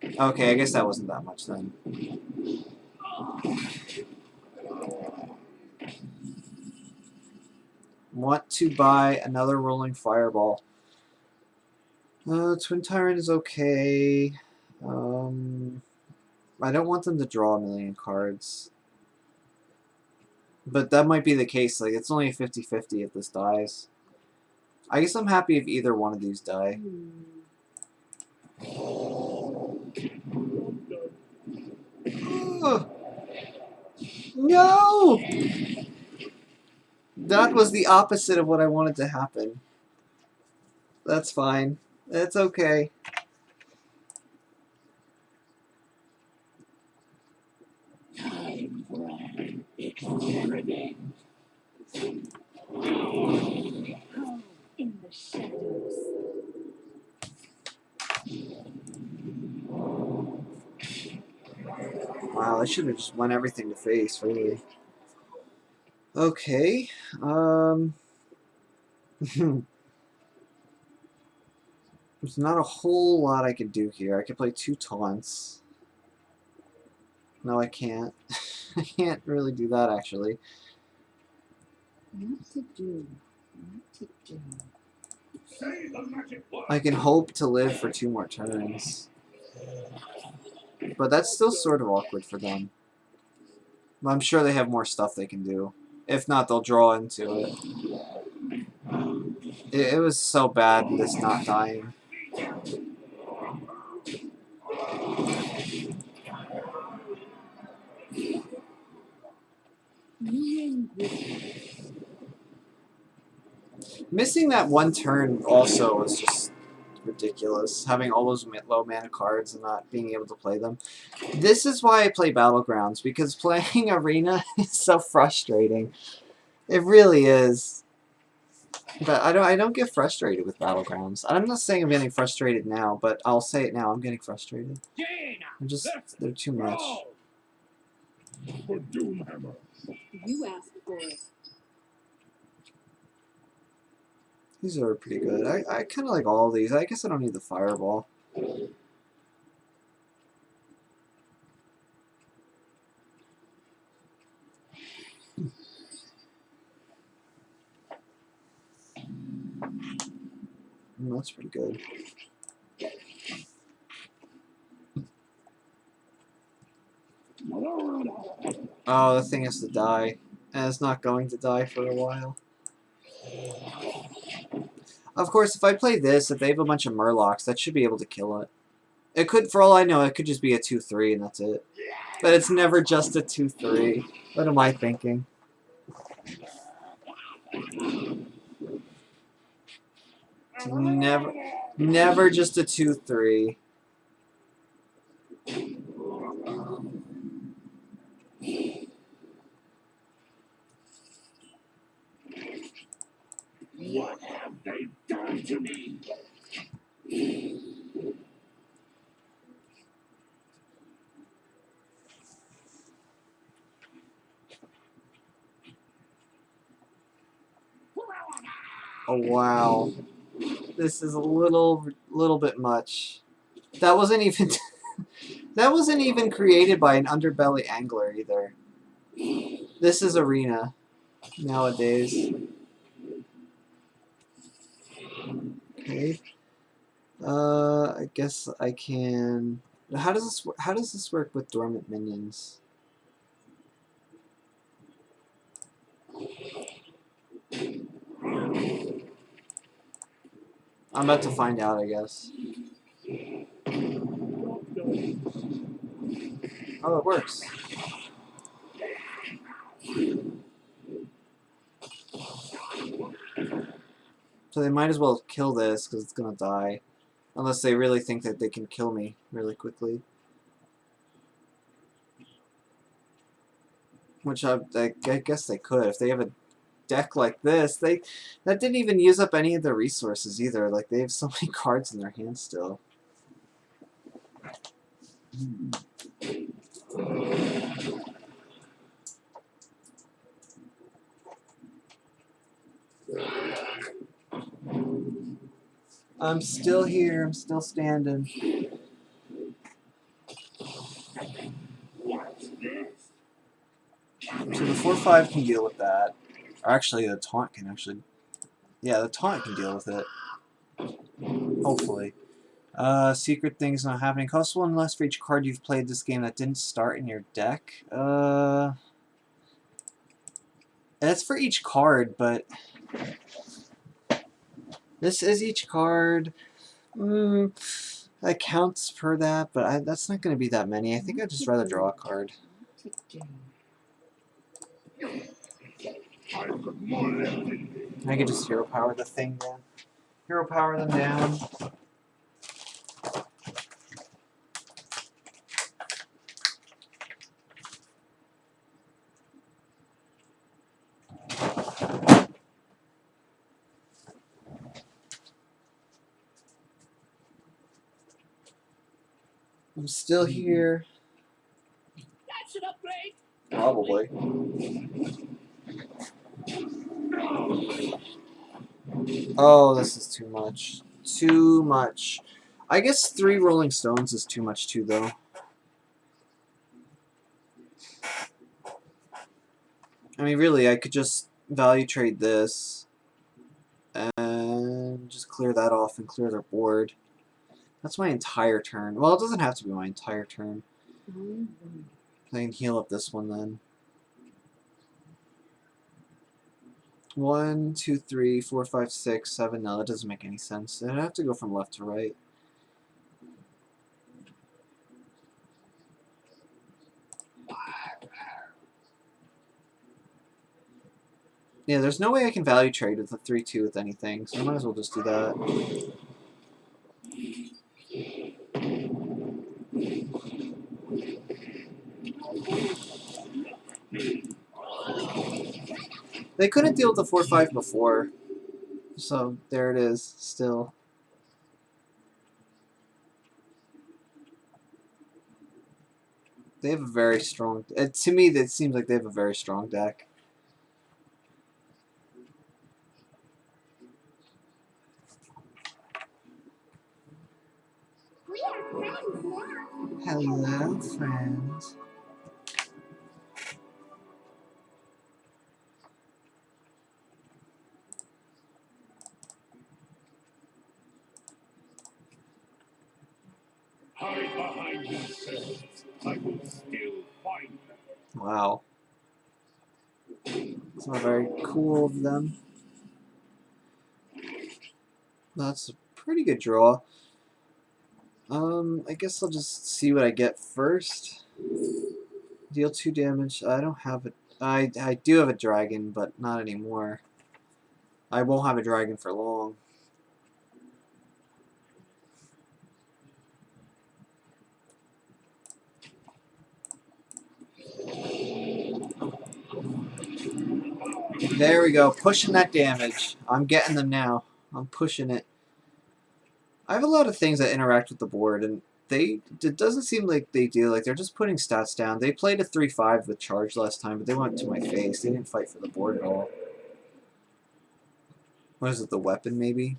Speaker 1: Okay, I guess that wasn't that much then. Want to buy another Rolling Fireball. Twin Tyrant is okay. I don't want them to draw a million cards. But that might be the case. Like, it's only a 50-50 if this dies. I guess I'm happy if either one of these die. Ugh. No! That was the opposite of what I wanted to happen. That's fine. It's okay.
Speaker 2: Time for an experiment.
Speaker 6: Home in the shadows.
Speaker 1: Wow, I should have just won everything to face, really. Okay. There's not a whole lot I could do here. I could play 2 taunts. No, I can't. I can't really do that, actually.
Speaker 6: What to do? What to do?
Speaker 3: Say the magic word.
Speaker 1: I can hope to live for 2 more turns. But that's still sort of awkward for them. I'm sure they have more stuff they can do. If not, they'll draw into it. It was so bad, this not dying. Missing that 1 turn also was just ridiculous. Having all those low mana cards and not being able to play them. This is why I play Battlegrounds, because playing Arena is so frustrating. It really is. But I don't get frustrated with Battlegrounds. I'm not saying I'm getting frustrated now, but I'll say it now. I'm getting frustrated. They're too much.
Speaker 4: For Doomhammer.
Speaker 6: You asked for it.
Speaker 1: These are pretty good. I kind of like all of these. I guess I don't need the Fireball. That's pretty good. Oh, the thing has to die. And it's not going to die for a while. Of course, if I play this, if they have a bunch of Murlocs, that should be able to kill it. It could, for all I know, it could just be a 2-3 and that's it. But it's never just a 2-3. What am I thinking? It's never just a 2-3.
Speaker 4: What have they done to me?
Speaker 1: Oh wow. This is a little bit much. That wasn't even that wasn't even created by an underbelly angler either. This is arena nowadays. Okay. I guess I can. How does this work with dormant minions? I'm about to find out, I guess. Oh, it works. So they might as well kill this because it's gonna die, unless they really think that they can kill me really quickly. Which I guess they could if they have a deck like this. That didn't even use up any of their resources either. Like they have so many cards in their hand still. I'm still here. I'm still standing.
Speaker 4: What's this?
Speaker 1: So the 4/5 can deal with that. Or actually, the taunt can actually. Yeah, the taunt can deal with it. Hopefully. Secret things not happening. Cost 1 less for each card you've played this game that didn't start in your deck. That's for each card, but this is each card. That counts per that, but that's not going to be that many. I think I'd just rather draw a card. I could just hero power the thing then. Hero power them down. I'm still here.
Speaker 2: That's an upgrade.
Speaker 1: Probably. Oh, this is too much. Too much. I guess 3 Rolling Stones is too much too, though. I mean, really, I could just value trade this and just clear that off and clear their board. That's my entire turn. Well, it doesn't have to be my entire turn. I can heal up this one then. 1, 2, 3, 4, 5, 6, 7. No, that doesn't make any sense. I'd have to go from left to right. Yeah, there's no way I can value trade with a 3-2 with anything, so I might as well just do that. They couldn't deal with the 4-5 before, so there it is, still. They have a very strong... to me, it seems like they have a very strong deck.
Speaker 5: We are friends now.
Speaker 1: Hello, friends.
Speaker 3: yourselves. I will still find them.
Speaker 1: Wow. It's not very cool of them. That's a pretty good draw. I guess I'll just see what I get first. Deal 2 damage. I don't have it. I do have a dragon, but not anymore. I won't have a dragon for long. There we go, pushing that damage. I'm getting them now. I'm pushing it. I have a lot of things that interact with the board, and it doesn't seem like they do. Like, they're just putting stats down. They played a 3-5 with charge last time, but they went to my face. They didn't fight for the board at all. What is it, the weapon, maybe?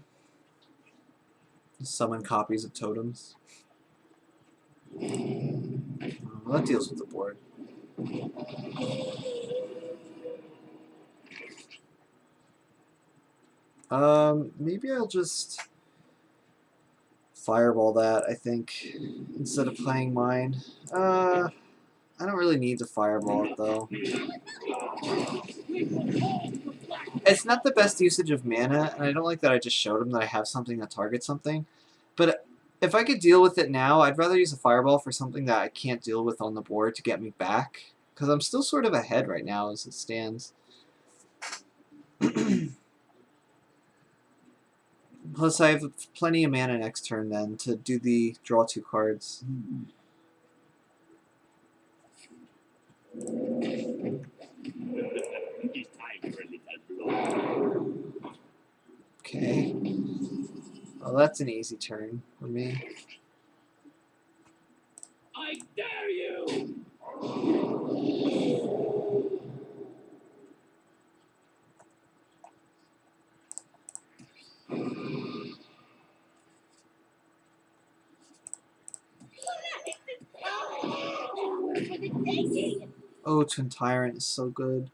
Speaker 1: Summon copies of totems. Well, that deals with the board. Maybe I'll just fireball that, I think, instead of playing mine. I don't really need to fireball it, though. It's not the best usage of mana, and I don't like that I just showed him that I have something that targets something. But if I could deal with it now, I'd rather use a fireball for something that I can't deal with on the board to get me back. Because I'm still sort of ahead right now as it stands. Plus, I have plenty of mana next turn then to do the draw 2 cards. Okay. Well, that's an easy turn for me.
Speaker 3: I dare you!
Speaker 1: Oh, Twin Tyrant is so good.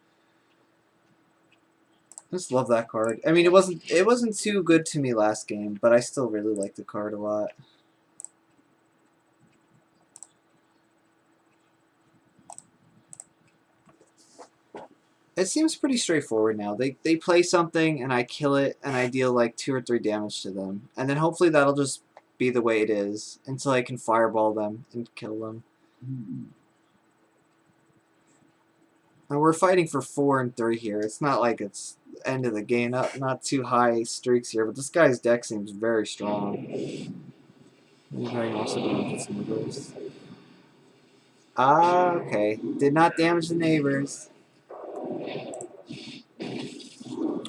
Speaker 1: I just love that card. I mean, it wasn't too good to me last game, but I still really like the card a lot. It seems pretty straightforward now. They play something and I kill it and I deal like 2 or 3 damage to them, and then hopefully that'll just be the way it is until I can fireball them and kill them. And we're fighting for 4 and 3 here. It's not like it's end of the game. Not too high streaks here, but this guy's deck seems very strong. Maybe I can also damage some neighbors. Ah, okay. Did not damage the neighbors.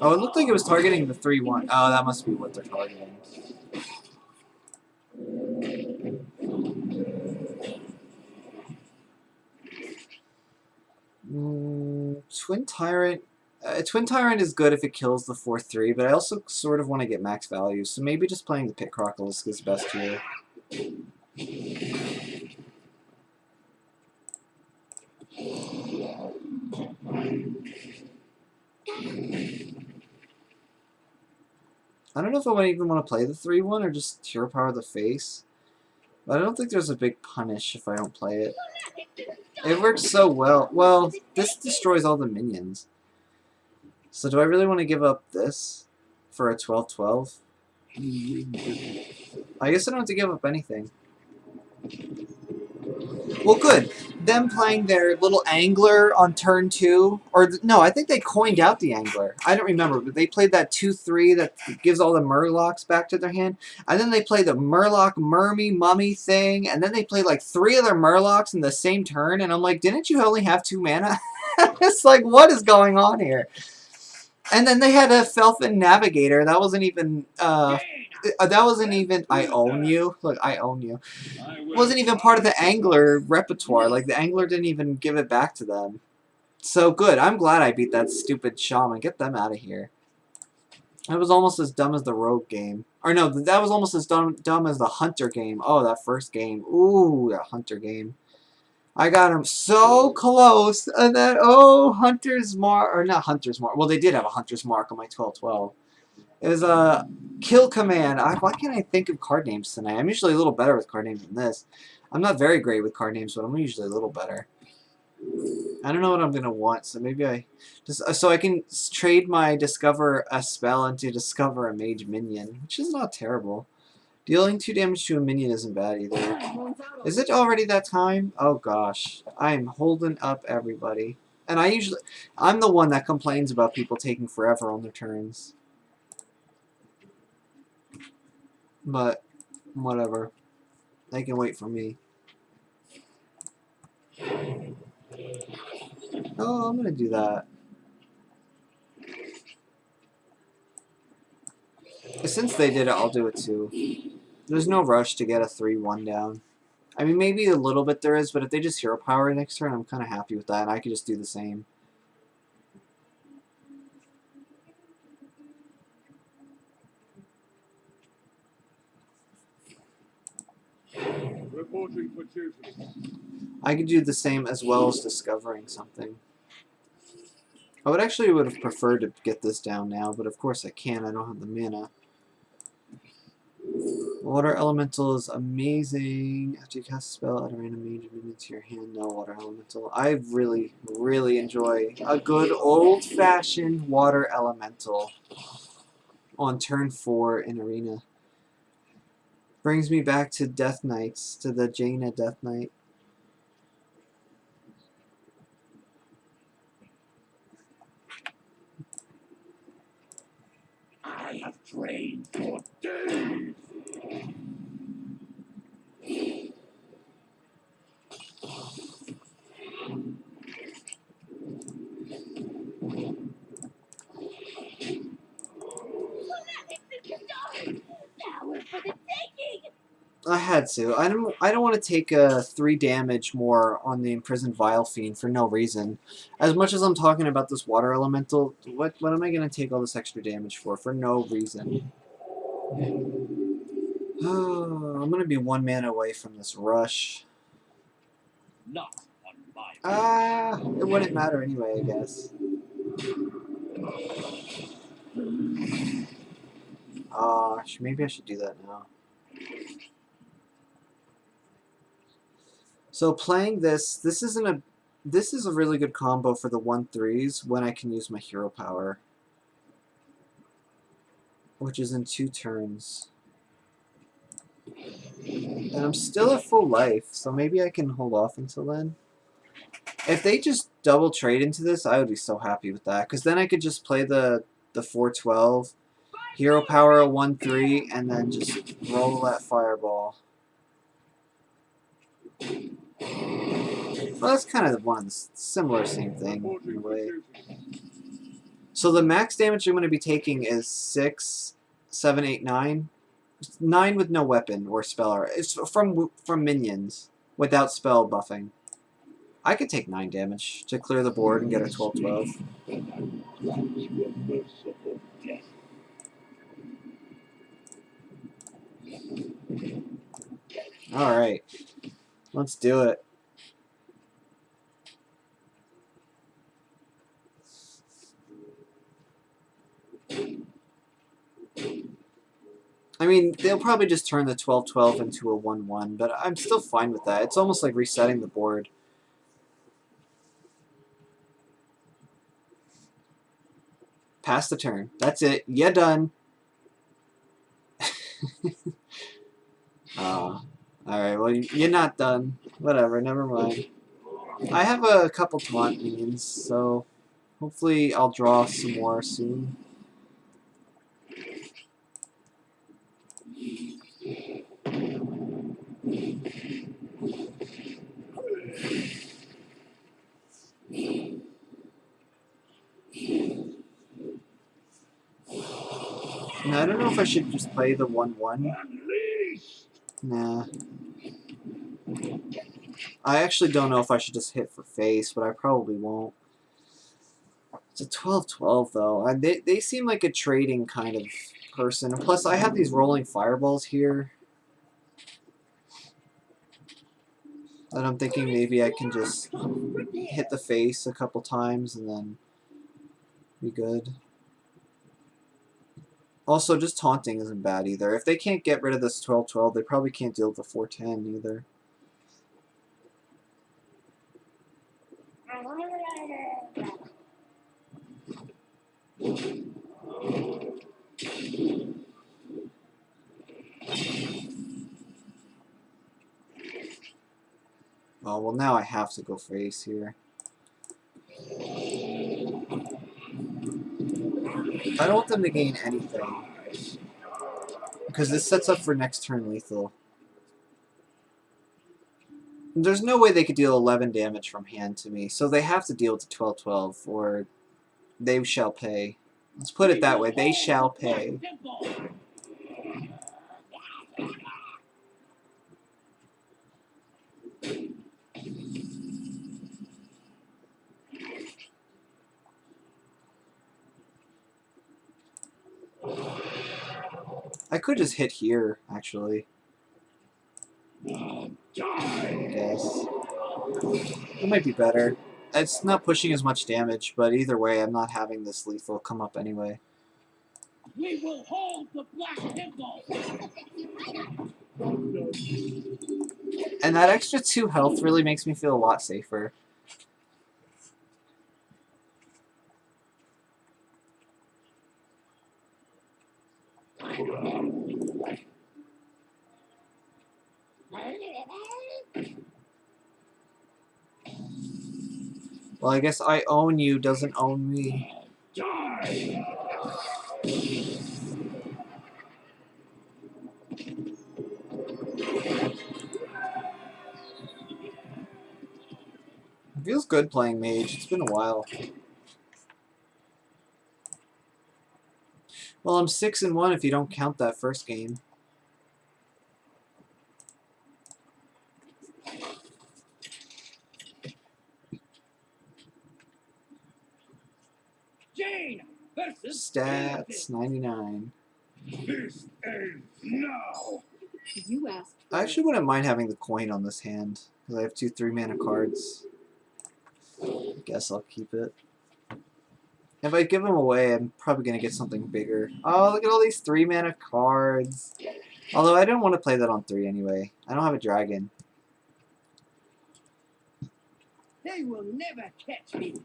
Speaker 1: Oh, it looked like it was targeting the 3-1. Oh, that must be what they're targeting. Twin Tyrant. Twin Tyrant is good if it kills the 4-3, but I also sort of want to get max value, so maybe just playing the Pit Crocolisk is best here. I don't know if I would even want to play the 3-1 or just Hero Power the face. But I don't think there's a big punish if I don't play it. It works so well. Well, this destroys all the minions. So do I really want to give up this for a 12-12? I guess I don't have to give up anything. Well, good. Them playing their little angler on turn 2, or no, I think they coined out the angler. I don't remember, but they played that 2-3 that gives all the Murlocs back to their hand, and then they play the Murloc Mummy thing, and then they play like 3 other Murlocs in the same turn, and I'm like, didn't you only have 2 mana? It's like, what is going on here? And then they had a Felfin Navigator. That wasn't even, I own you. Look, I own you. Wasn't even part of the Angler repertoire. Like, the Angler didn't even give it back to them. So good. I'm glad I beat that stupid Shaman. Get them out of here. That was almost as dumb as the Rogue game. Or no, that was almost as dumb as the Hunter game. Oh, that first game. Ooh, that Hunter game. I got him so close, and then, oh, Hunter's Mark, or not Hunter's Mark. Well, they did have a Hunter's Mark on my 12-12. is a Kill Command. Why can't I think of card names tonight? I'm usually a little better with card names than this. I'm not very great with card names, but I'm usually a little better. I don't know what I'm gonna want, so maybe I just so I can trade my discover a spell into discover a mage minion, which is not terrible. Dealing 2 damage to a minion isn't bad either. Is it already that time? Oh gosh, I'm holding up everybody, and I'm the one that complains about people taking forever on their turns. But whatever, they can wait for me. Oh, I'm gonna do that. Since they did it, I'll do it too. There's no rush to get a 3-1 down. I mean, maybe a little bit there is, but if they just hero power next turn, I'm kind of happy with that, and I could just do the same.
Speaker 3: Reporting for duty.
Speaker 1: I could do the same as well as discovering something. I would have preferred to get this down now, but of course I can't. I don't have the mana. Water Elemental is amazing. After you cast a spell, add a random mage minion to your hand. No Water Elemental. I really, really enjoy a good old-fashioned Water Elemental on turn 4 in Arena. Brings me back to Death Knights, to the Jaina Death Knight.
Speaker 4: I have trained for days.
Speaker 5: Power for the taking!
Speaker 1: I had to. I don't want to take a 3 damage more on the Imprisoned Vile Fiend for no reason. As much as I'm talking about this Water Elemental, what am I going to take all this extra damage for? For no reason. I'm going to be 1 mana away from this rush.
Speaker 3: Not on my
Speaker 1: It wouldn't matter anyway, I guess. Maybe I should do that now. So playing this is a really good combo for the 1/3s when I can use my hero power, which is in 2 turns. And I'm still at full life, so maybe I can hold off until then. If they just double trade into this, I would be so happy with that, because then I could just play the 4/12, hero power a 1/3, and then just roll that fireball. Well, that's kind of one of the similar same thing in a way. So the max damage I'm going to be taking is 6, 7, 8, 9. 9 with no weapon or spell. It's from minions without spell buffing. I could take 9 damage to clear the board and get a 12/12. Alright. Let's do it. I mean, they'll probably just turn the 12/12 into a 1/1, but I'm still fine with that. It's almost like resetting the board. Pass the turn. That's it. You're done. Alright, well, you're not done. Whatever, never mind. I have a couple taunt minions, so hopefully I'll draw some more soon. Now, I don't know if I should just play the 1/1. Nah. I actually don't know if I should just hit for face, but I probably won't. It's a 12/12 though. And they seem like a trading kind of person. And plus, I have these rolling fireballs here. And I'm thinking maybe I can just hit the face a couple times and then be good. Also, just taunting isn't bad either. If they can't get rid of this 12-12, they probably can't deal with the 4-10 either. Oh, well, now I have to go face here. I don't want them to gain anything, because this sets up for next turn lethal. There's no way they could deal 11 damage from hand to me, so they have to deal with the 12-12, or they shall pay. Let's put it that way, they shall pay. I could just hit here, actually. I guess. It might be better. It's not pushing as much damage, but either way, I'm not having this lethal come up anyway.
Speaker 2: We will hold the Black Temple.
Speaker 1: And that extra 2 health really makes me feel a lot safer. Well, I guess I own you doesn't own me.
Speaker 3: Die!
Speaker 1: It feels good playing Mage. It's been a while. Well, I'm 6-1 if you don't count that first game.
Speaker 2: Jane versus
Speaker 1: Stats 99.
Speaker 3: This ends now!
Speaker 6: You asked for
Speaker 1: I actually wouldn't mind having the coin on this hand because I have 2 3-mana cards. I guess I'll keep it. If I give them away, I'm probably going to get something bigger. Oh, look at all these 3-mana cards. Although I don't want to play that on 3 anyway. I don't have a dragon.
Speaker 2: They will never catch me.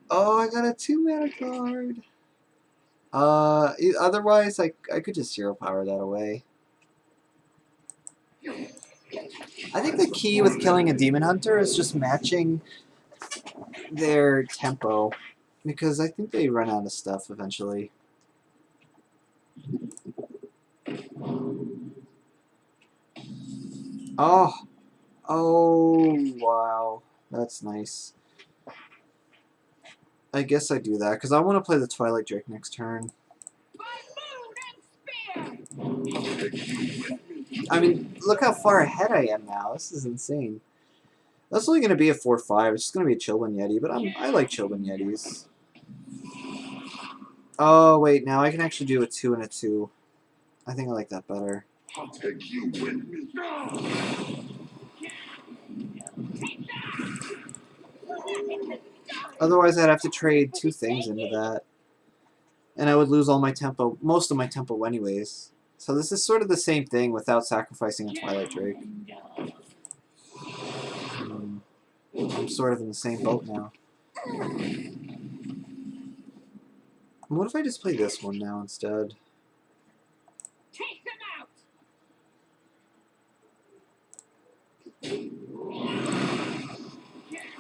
Speaker 1: Oh, I got a 2-mana card. Otherwise, I could just zero power that away. I think the key with killing a demon hunter is just matching their tempo, because I think they run out of stuff eventually. Oh, wow, that's nice. I guess I do that because I want to play the Twilight Drake next turn. I mean, look how far ahead I am now. This is insane. That's only going to be a 4-5. It's just going to be a Chillbin Yeti, but I like Chillbin Yetis. Oh, wait, now I can actually do a 2 and a 2. I think I like that better.
Speaker 3: I'll take you with me.
Speaker 1: Otherwise, I'd have to trade 2 things into that. And I would lose all my tempo, most of my tempo anyways. So this is sort of the same thing without sacrificing a Twilight Drake. I'm sort of in the same boat now. What if I just play this one now instead?
Speaker 2: Take them out.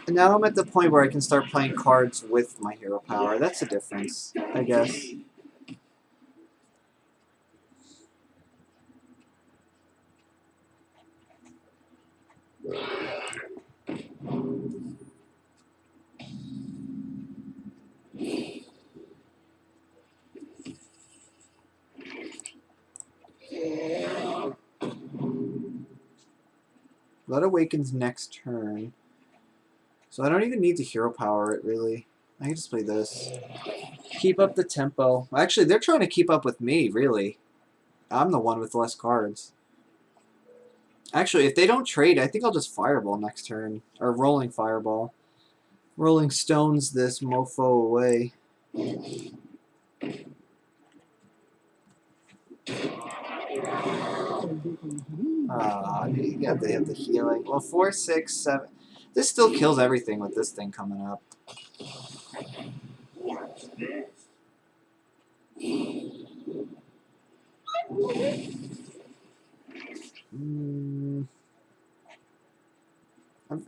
Speaker 1: And now I'm at the point where I can start playing cards with my hero power. That's the difference, I guess. That awakens next turn. So I don't even need to hero power it, really. I can just play this. Keep up the tempo. Actually, they're trying to keep up with me, really. I'm the one with less cards. Actually, if they don't trade, I think I'll just Fireball next turn. Or Rolling Fireball. Rolling Stones this mofo away. You have the healing. Well, 4, 6, 7. This still kills everything with this thing coming up.
Speaker 3: What's this?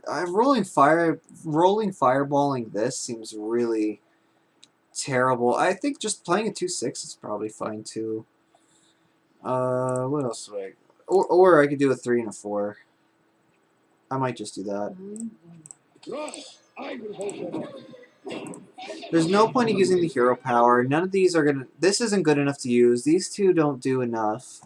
Speaker 1: I'm rolling fireballing this seems really terrible. I think just playing a 2/6 is probably fine too. What else would I? Or I could do a 3 and a 4. I might just do that.
Speaker 3: Right, I will hold them up.
Speaker 1: There's no point in using the hero power. None of these are gonna. This isn't good enough to use. These two don't do enough.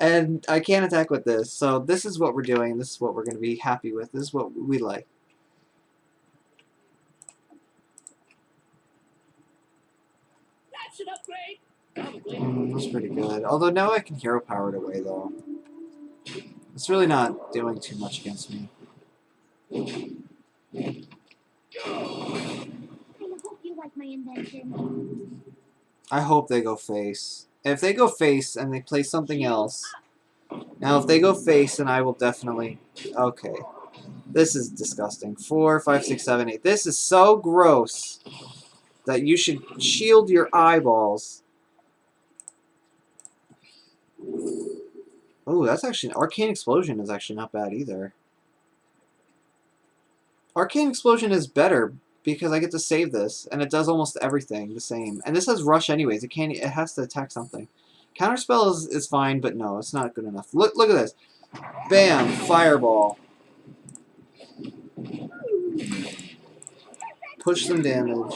Speaker 1: And I can't attack with this. So this is what we're doing. This is what we're gonna be happy with. This is what we like.
Speaker 2: That's an upgrade. Probably.
Speaker 1: That's pretty good. Although now I can hero power it away though. It's really not doing too much against me.
Speaker 5: I hope you like my invention.
Speaker 1: I hope they go face. If they go face and they play something else. Now if they go face, then I will definitely... Okay. This is disgusting. 4, 5, 6, 7, 8. This is so gross that you should shield your eyeballs. Oh, that's actually... Arcane Explosion is actually not bad either. Arcane Explosion is better because I get to save this, and it does almost everything the same. And this has Rush anyways. It has to attack something. Counterspell is fine, but no, it's not good enough. Look at this. Bam! Fireball. Push some damage.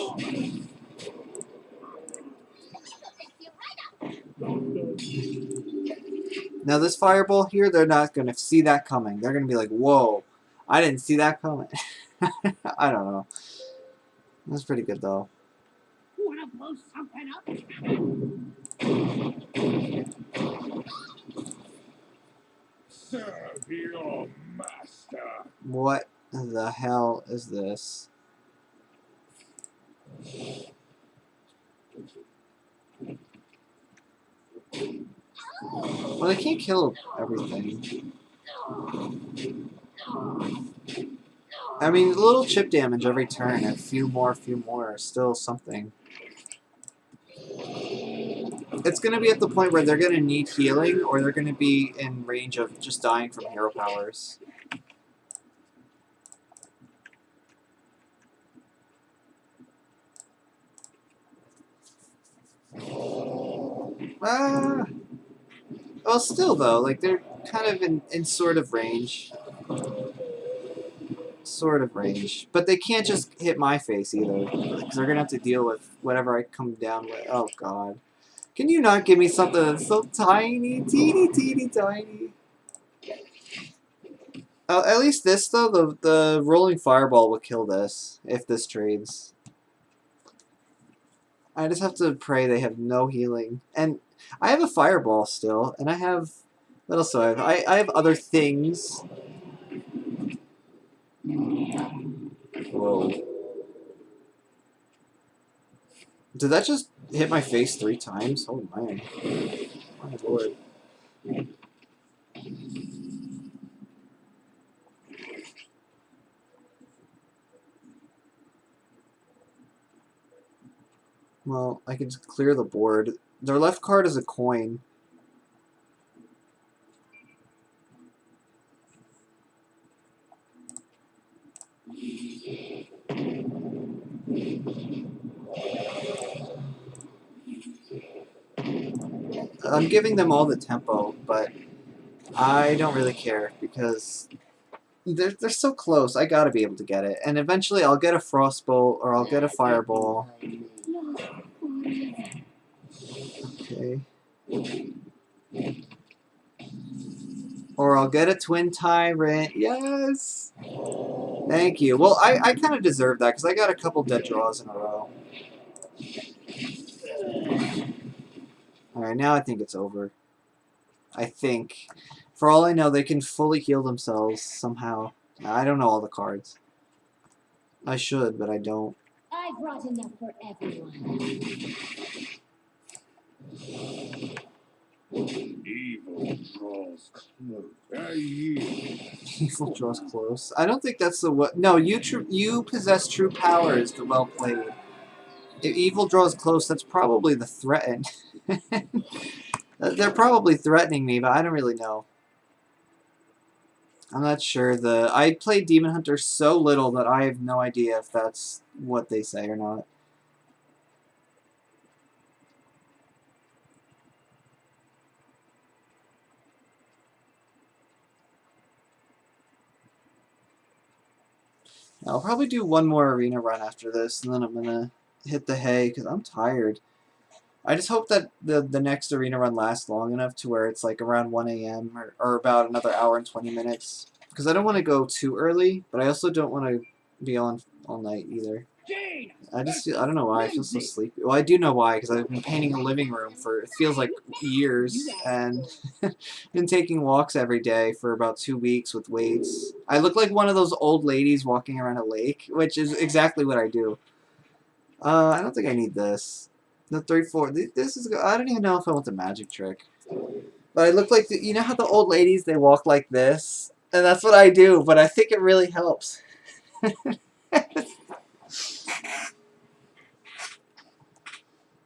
Speaker 1: Now this fireball here, they're not going to see that coming. They're going to be like, whoa, I didn't see that coming. I don't know. That's pretty good though.
Speaker 2: Wanna blow something up?
Speaker 3: Serve your master.
Speaker 1: What the hell is this? Well, they can't kill everything. I mean, a little chip damage every turn, a few more, is still something. It's going to be at the point where they're going to need healing, or they're going to be in range of just dying from hero powers. Well, still though, like they're kind of in sort of range. Sort of range. But they can't just hit my face either, because they're going to have to deal with whatever I come down with. Oh god. Can you not give me something that's so tiny? Teeny tiny. At least this though, the rolling fireball will kill this, if this trades. I just have to pray they have no healing. And I have a fireball still, and I have... What else do I have? I have other things. Whoa. Did that just hit my face 3 times? Oh man. My lord. Well, I can just clear the board. Their left card is a coin. I'm giving them all the tempo, but I don't really care because they're so close. I gotta be able to get it. And eventually I'll get a Frostbolt or I'll get a Fireball. Okay. Or I'll get a Twin Tyrant. Yes! Thank you. Well, I kind of deserve that because I got a couple dead draws in a row. Alright, now I think it's over. I think. For all I know, they can fully heal themselves somehow. I don't know all the cards. I should, but I don't.
Speaker 5: I brought enough for everyone.
Speaker 4: Evil draws close. I yield.
Speaker 1: Evil draws close. I don't think that's the what. No, you possess true powers. The well played. If evil draws close, that's probably the threat. They're probably threatening me, but I don't really know. I'm not sure. I played Demon Hunter so little that I have no idea if that's what they say or not. I'll probably do one more arena run after this, and then I'm gonna hit the hay because I'm tired. I just hope that the next arena run lasts long enough to where it's like around 1 a.m. Or about another hour and 20 minutes. Because I don't want to go too early, but I also don't want to be on all night either.
Speaker 2: Jane,
Speaker 1: I don't know why I feel so sleepy. Well, I do know why, because I've been painting a living room for, it feels like years, and been taking walks every day for about 2 weeks with weights. I look like one of those old ladies walking around a lake, which is exactly what I do. I don't think I need this. The 3-4. This is. I don't even know if I want the magic trick. But I look like you know how the old ladies they walk like this, and that's what I do. But I think it really helps.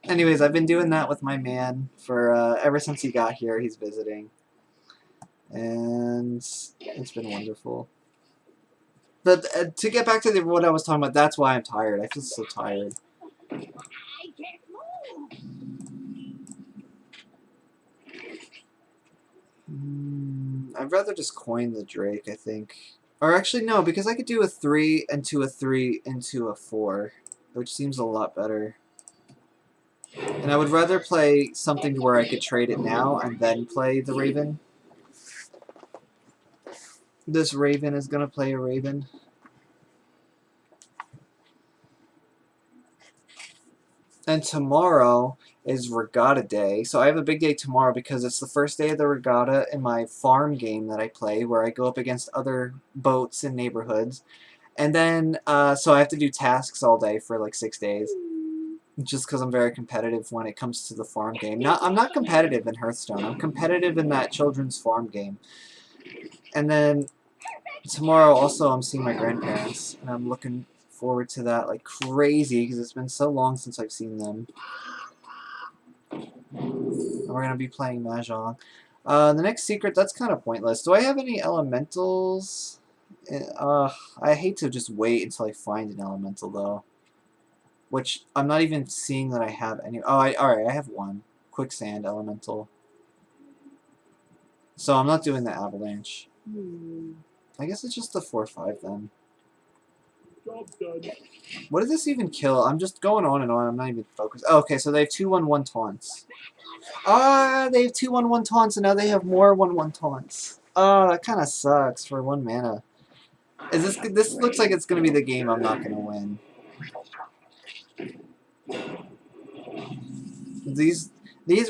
Speaker 1: Anyways, I've been doing that with my man for ever since he got here. He's visiting, and it's been wonderful. But to get back to what I was talking about, that's why I'm tired. I feel so tired.
Speaker 5: I can't move.
Speaker 1: I'd rather just coin the Drake, I think. Or actually, no, because I could do a 3 into a 3 into a 4, which seems a lot better. And I would rather play something to where I could trade it now and then play the Raven. This Raven is going to play a Raven. And tomorrow is regatta day. So I have a big day tomorrow because it's the first day of the regatta in my farm game that I play where I go up against other boats in neighborhoods. And then, so I have to do tasks all day for like 6 days. Just because I'm very competitive when it comes to the farm game. I'm not competitive in Hearthstone. I'm competitive in that children's farm game. And then tomorrow also I'm seeing my grandparents. And I'm looking forward to that like crazy because it's been so long since I've seen them. And we're going to be playing Mahjong. The next secret, that's kind of pointless. Do I have any elementals? I hate to just wait until I find an elemental though. Which I'm not even seeing that I have any. Oh, alright, I have one. Quicksand elemental. So I'm not doing the avalanche. I guess it's just the 4-5 then.
Speaker 4: Job done.
Speaker 1: What did this even kill? I'm just going on and on. I'm not even focused. Oh, okay, so they have 2/1/1 taunts. Ah, they have 2/1/1 taunts, and now they have more 1/1 taunts. Oh, that kind of sucks for 1 mana. This looks like it's going to be the game I'm not going to win. These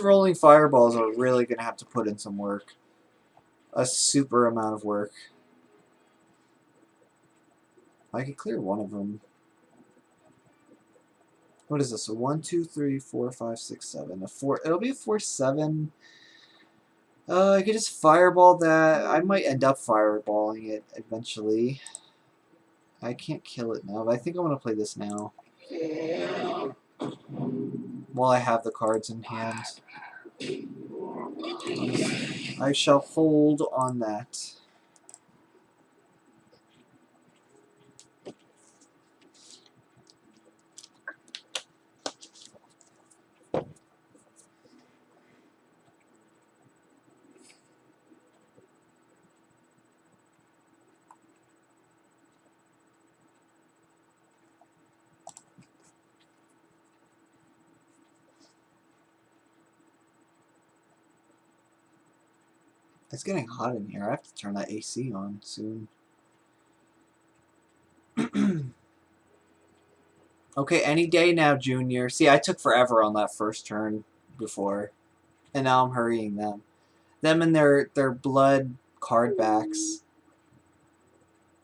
Speaker 1: rolling fireballs are really going to have to put in some work. A super amount of work. I could clear one of them. What is this? A 1, 2, 3, 4, 5, 6, 7. A 4. It'll be a 4/7. I could just fireball that. I might end up fireballing it eventually. I can't kill it now, but I think I'm going to play this now. While I have the cards in hand. I shall hold on that. It's getting hot in here. I have to turn that AC on soon. Okay, any day now, Junior. See, I took forever on that first turn before. And now I'm hurrying them. Them and their blood card backs.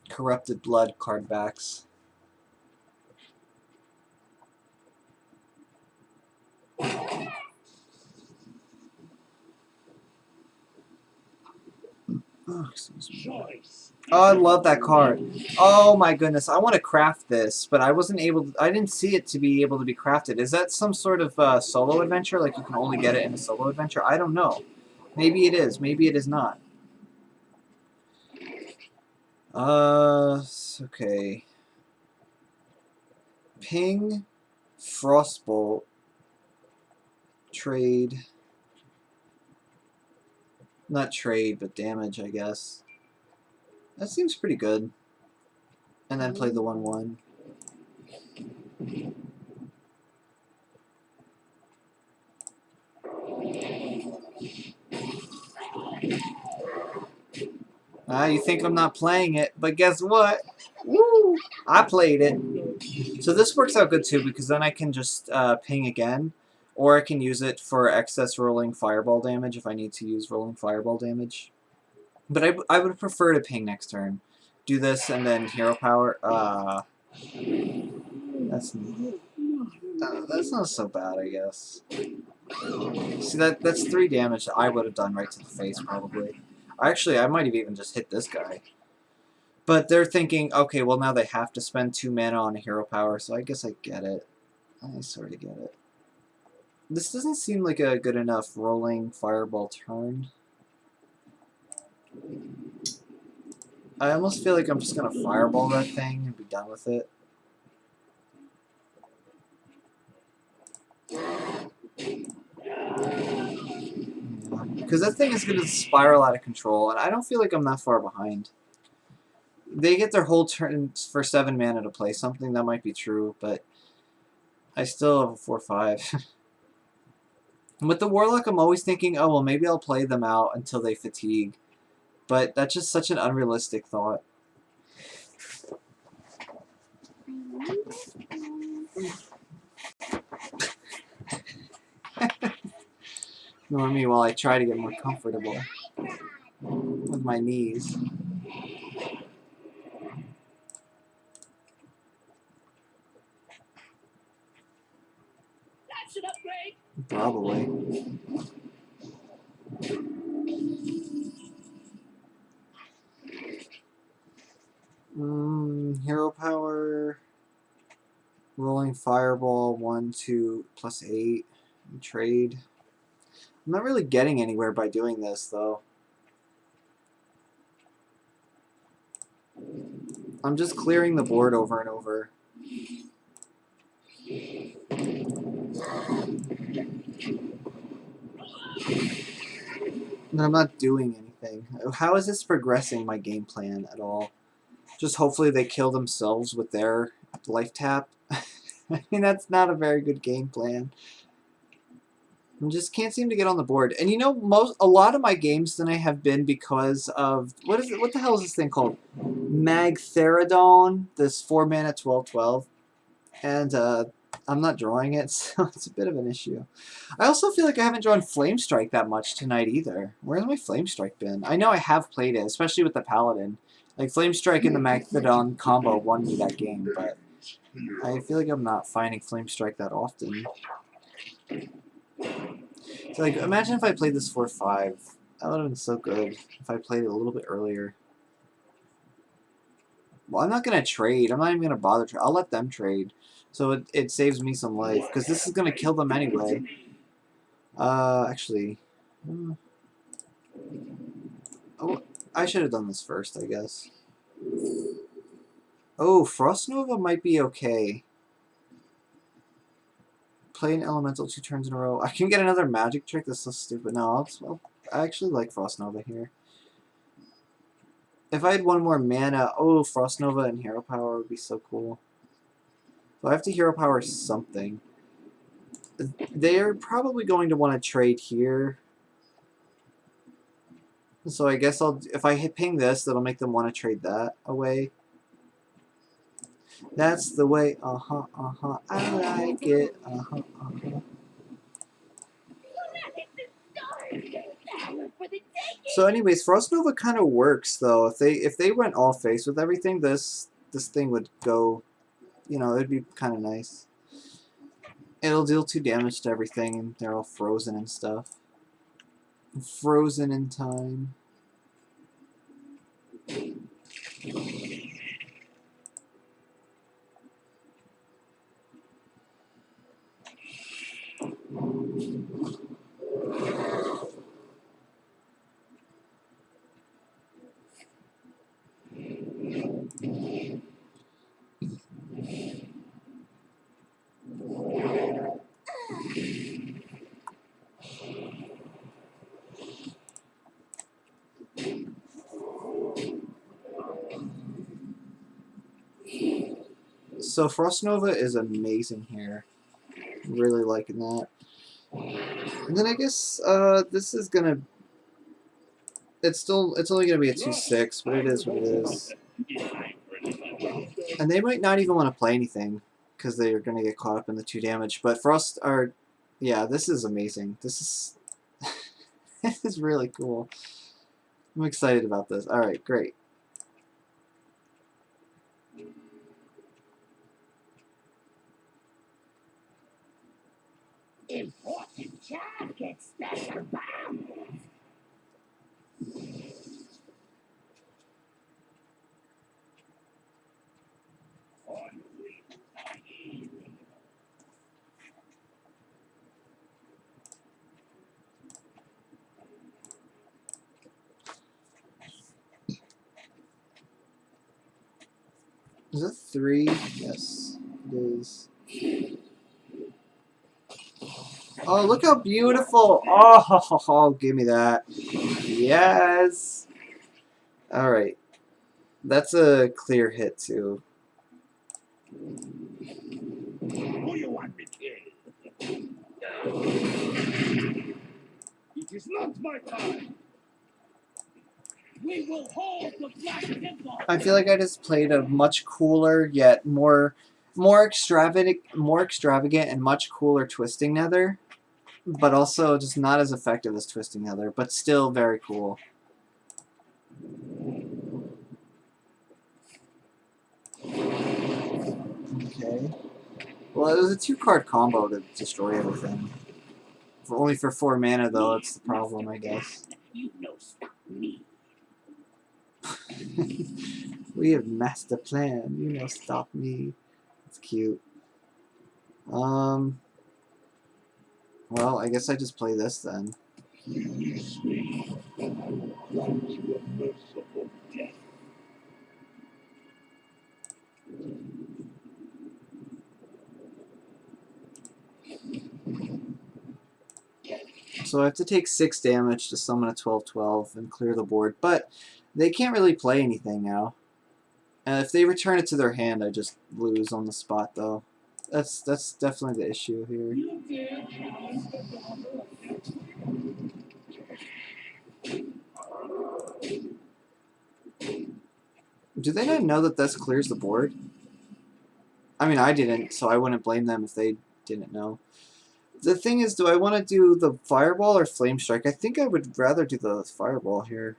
Speaker 1: Corrupted blood card backs. Oh, excuse me.
Speaker 3: Choice.
Speaker 1: Oh, I love that card. Oh my goodness, I want to craft this, but I wasn't able to, I didn't see it to be able to be crafted. Is that some sort of solo adventure? Like you can only get it in a solo adventure? I don't know. Maybe it is. Maybe it is not. Okay. Ping, Frostbolt, trade. Not trade, but damage, I guess. That seems pretty good. And then play the 1/1. You think I'm not playing it, but guess what? Woo! I played it. So this works out good too, because then I can just ping again, or I can use it for excess rolling fireball damage if I need to use rolling fireball damage. But I would prefer to ping next turn. Do this and then hero power. That's not so bad, I guess. See, that's 3 damage that I would have done right to the face, probably. Actually, I might have even just hit this guy. But they're thinking, okay, well now they have to spend 2 mana on a hero power, so I guess I get it. I sort of get it. This doesn't seem like a good enough rolling fireball turn. I almost feel like I'm just going to fireball that thing and be done with it. Because that thing is going to spiral out of control, and I don't feel like I'm that far behind. They get their whole turn for 7 mana to play something, that might be true, but I still have a 4/5. With the Warlock, I'm always thinking, oh, well, maybe I'll play them out until they fatigue. But that's just such an unrealistic thought. Ignore me while I try to get more comfortable with my knees.
Speaker 2: That's an upgrade.
Speaker 1: Probably. Hero power. Rolling fireball 1, 2, +8. Trade. I'm not really getting anywhere by doing this, though. I'm just clearing the board over and over. And I'm not doing anything. How is this progressing my game plan at all? Just hopefully they kill themselves with their life tap. I mean, that's not a very good game plan. I just can't seem to get on the board. And you know, a lot of my games tonight have been because of what the hell is this thing called? Magtheridon, this 4-mana 12/12. And I'm not drawing it, so it's a bit of an issue. I also feel like I haven't drawn Flame Strike that much tonight either. Where's my Flame Strike been? I know I have played it, especially with the Paladin. Like, Flame Strike and the Magtheridon combo won me that game, but I feel like I'm not finding Flame Strike that often. So, like, imagine if I played this 4/5. That would have been so good if I played it a little bit earlier. Well, I'm not going to trade. I'm not even going to bother. I'll let them trade. So it saves me some life. Because this is going to kill them anyway. Actually. Oh, I should have done this first, I guess. Oh, Frost Nova might be okay. Play an elemental 2 turns in a row. I can get another magic trick. That's so stupid. No, I actually like Frost Nova here. If I had 1 more mana, oh, Frost Nova and Hero Power would be so cool. So I have to Hero Power something. They're probably going to want to trade here. So I guess if I ping this, that'll make them want to trade that away. That's the way, I like it, So anyways, Frost Nova kind of works though. If they went all face with everything, this thing would go, you know, it'd be kind of nice. It'll deal 2 damage to everything, and they're all frozen and stuff. Frozen in time. So Frost Nova is amazing here. Really liking that. And then I guess this is gonna. It's only gonna be a 2/6, but it is what it is. And they might not even want to play anything because they're gonna get caught up in the 2 damage. But Frost are, yeah, this is amazing. This is this is really cool. I'm excited about this. All right, great.
Speaker 5: Important jacket, special bomb.
Speaker 1: Is it 3? Yes, it is. Oh, look how beautiful! Oh, give me that. Yes! Alright. That's a clear hit, too.
Speaker 3: Who you want me killed? It is not my time.
Speaker 2: We will hold the Black Temple.
Speaker 1: I feel like I just played a much cooler, yet more extravagant and much cooler Twisting Nether, but also just not as effective as Twisting Nether, but still very cool. Okay. Well, it was a 2-card combo to destroy everything. Only for 4 mana, though. That's the problem, I guess.
Speaker 5: You know, stop me.
Speaker 1: We have master plan. You know, stop me. It's cute. Well, I guess I just play this then.
Speaker 4: Please me. Want you a merciful death.
Speaker 1: So I have to take 6 damage to summon a 12/12 and clear the board, but they can't really play anything now. And if they return it to their hand, I just lose on the spot, though. That's definitely the issue here.
Speaker 2: You dare challenge the daughter of
Speaker 1: Do they not know that this clears the board? I mean, I didn't, so I wouldn't blame them if they didn't know. The thing is, do I want to do the Fireball or Flame Strike? I think I would rather do the Fireball here.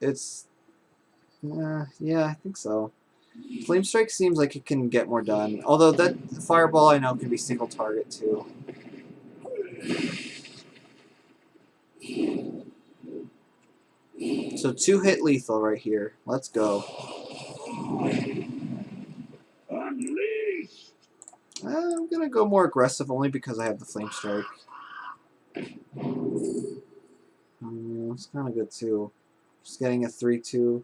Speaker 1: It's... yeah, I think so. Flame Strike seems like it can get more done. Although that Fireball I know can be single target too. So 2-hit lethal right here. Let's go.
Speaker 3: Unleashed!
Speaker 1: I'm gonna go more aggressive only because I have the Flame Strike. It's kind of good too. Just getting a 3/2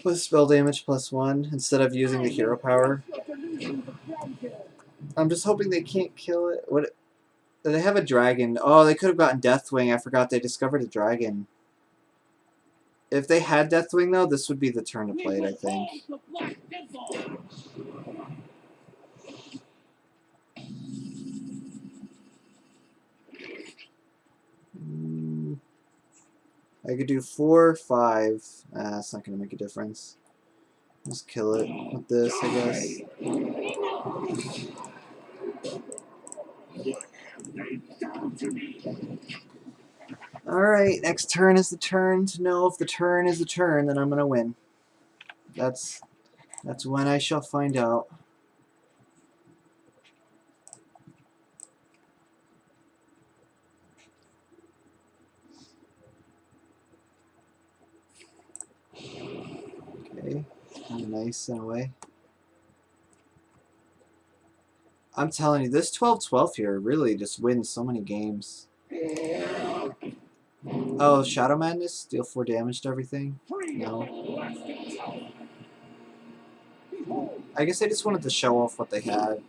Speaker 1: with spell damage +1 instead of using the hero power. I'm just hoping they can't kill it. What? They have a dragon. Oh, they could have gotten Deathwing. I forgot they discovered a dragon. If they had Deathwing, though, this would be the turn to play it, I think.
Speaker 2: the Black Temple.
Speaker 1: I could do 4 or 5. That's not going to make a difference. Just kill it with this, I guess. Alright, next turn is the turn to know if the turn is the turn, then I'm going to win. That's when I shall find out. nice in a way. I'm telling you, this 12-12 here really just wins so many games. Oh, Shadow Madness? Deal 4 damage to everything? No. I guess I just wanted to show off what they had.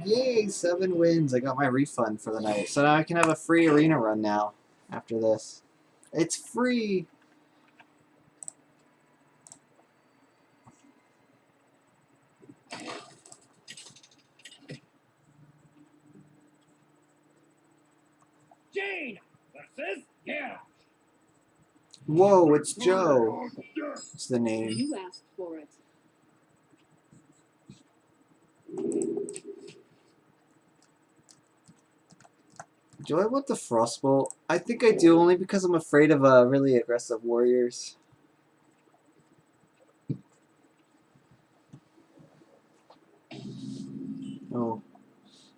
Speaker 1: Yay, 7 wins. I got my refund for the night. So now I can have a free arena run now after this. It's free!
Speaker 3: Jane versus yeah.
Speaker 1: Whoa, it's Joe. It's the name.
Speaker 6: You asked for it.
Speaker 1: Do I want the Frostbolt? I think I do, only because I'm afraid of really aggressive warriors. Oh,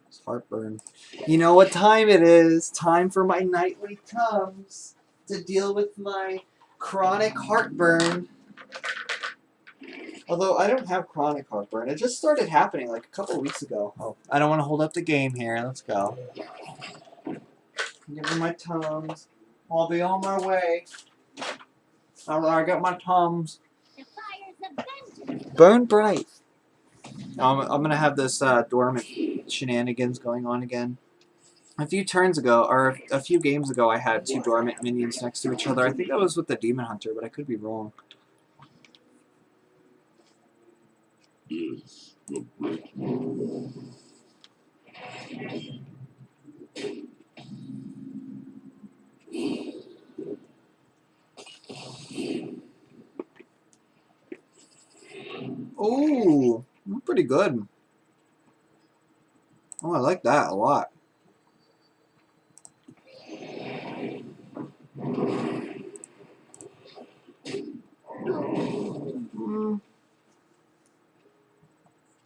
Speaker 1: it's heartburn. You know what time it is? Time for my nightly Tums to deal with my chronic heartburn. Although I don't have chronic heartburn. It just started happening like a couple weeks ago. Oh, I don't want to hold up the game here. Let's go. Give me my Tums. I'll be on my way. I got my Tums.
Speaker 5: The fires of vengeance.
Speaker 1: Burn bright. I'm gonna have this dormant shenanigans going on again. A few turns ago, or a few games ago, I had 2 dormant minions next to each other. I think that was with the Demon Hunter, but I could be wrong.
Speaker 4: Is the break.
Speaker 1: Ooh, pretty good. Oh, I like that a lot.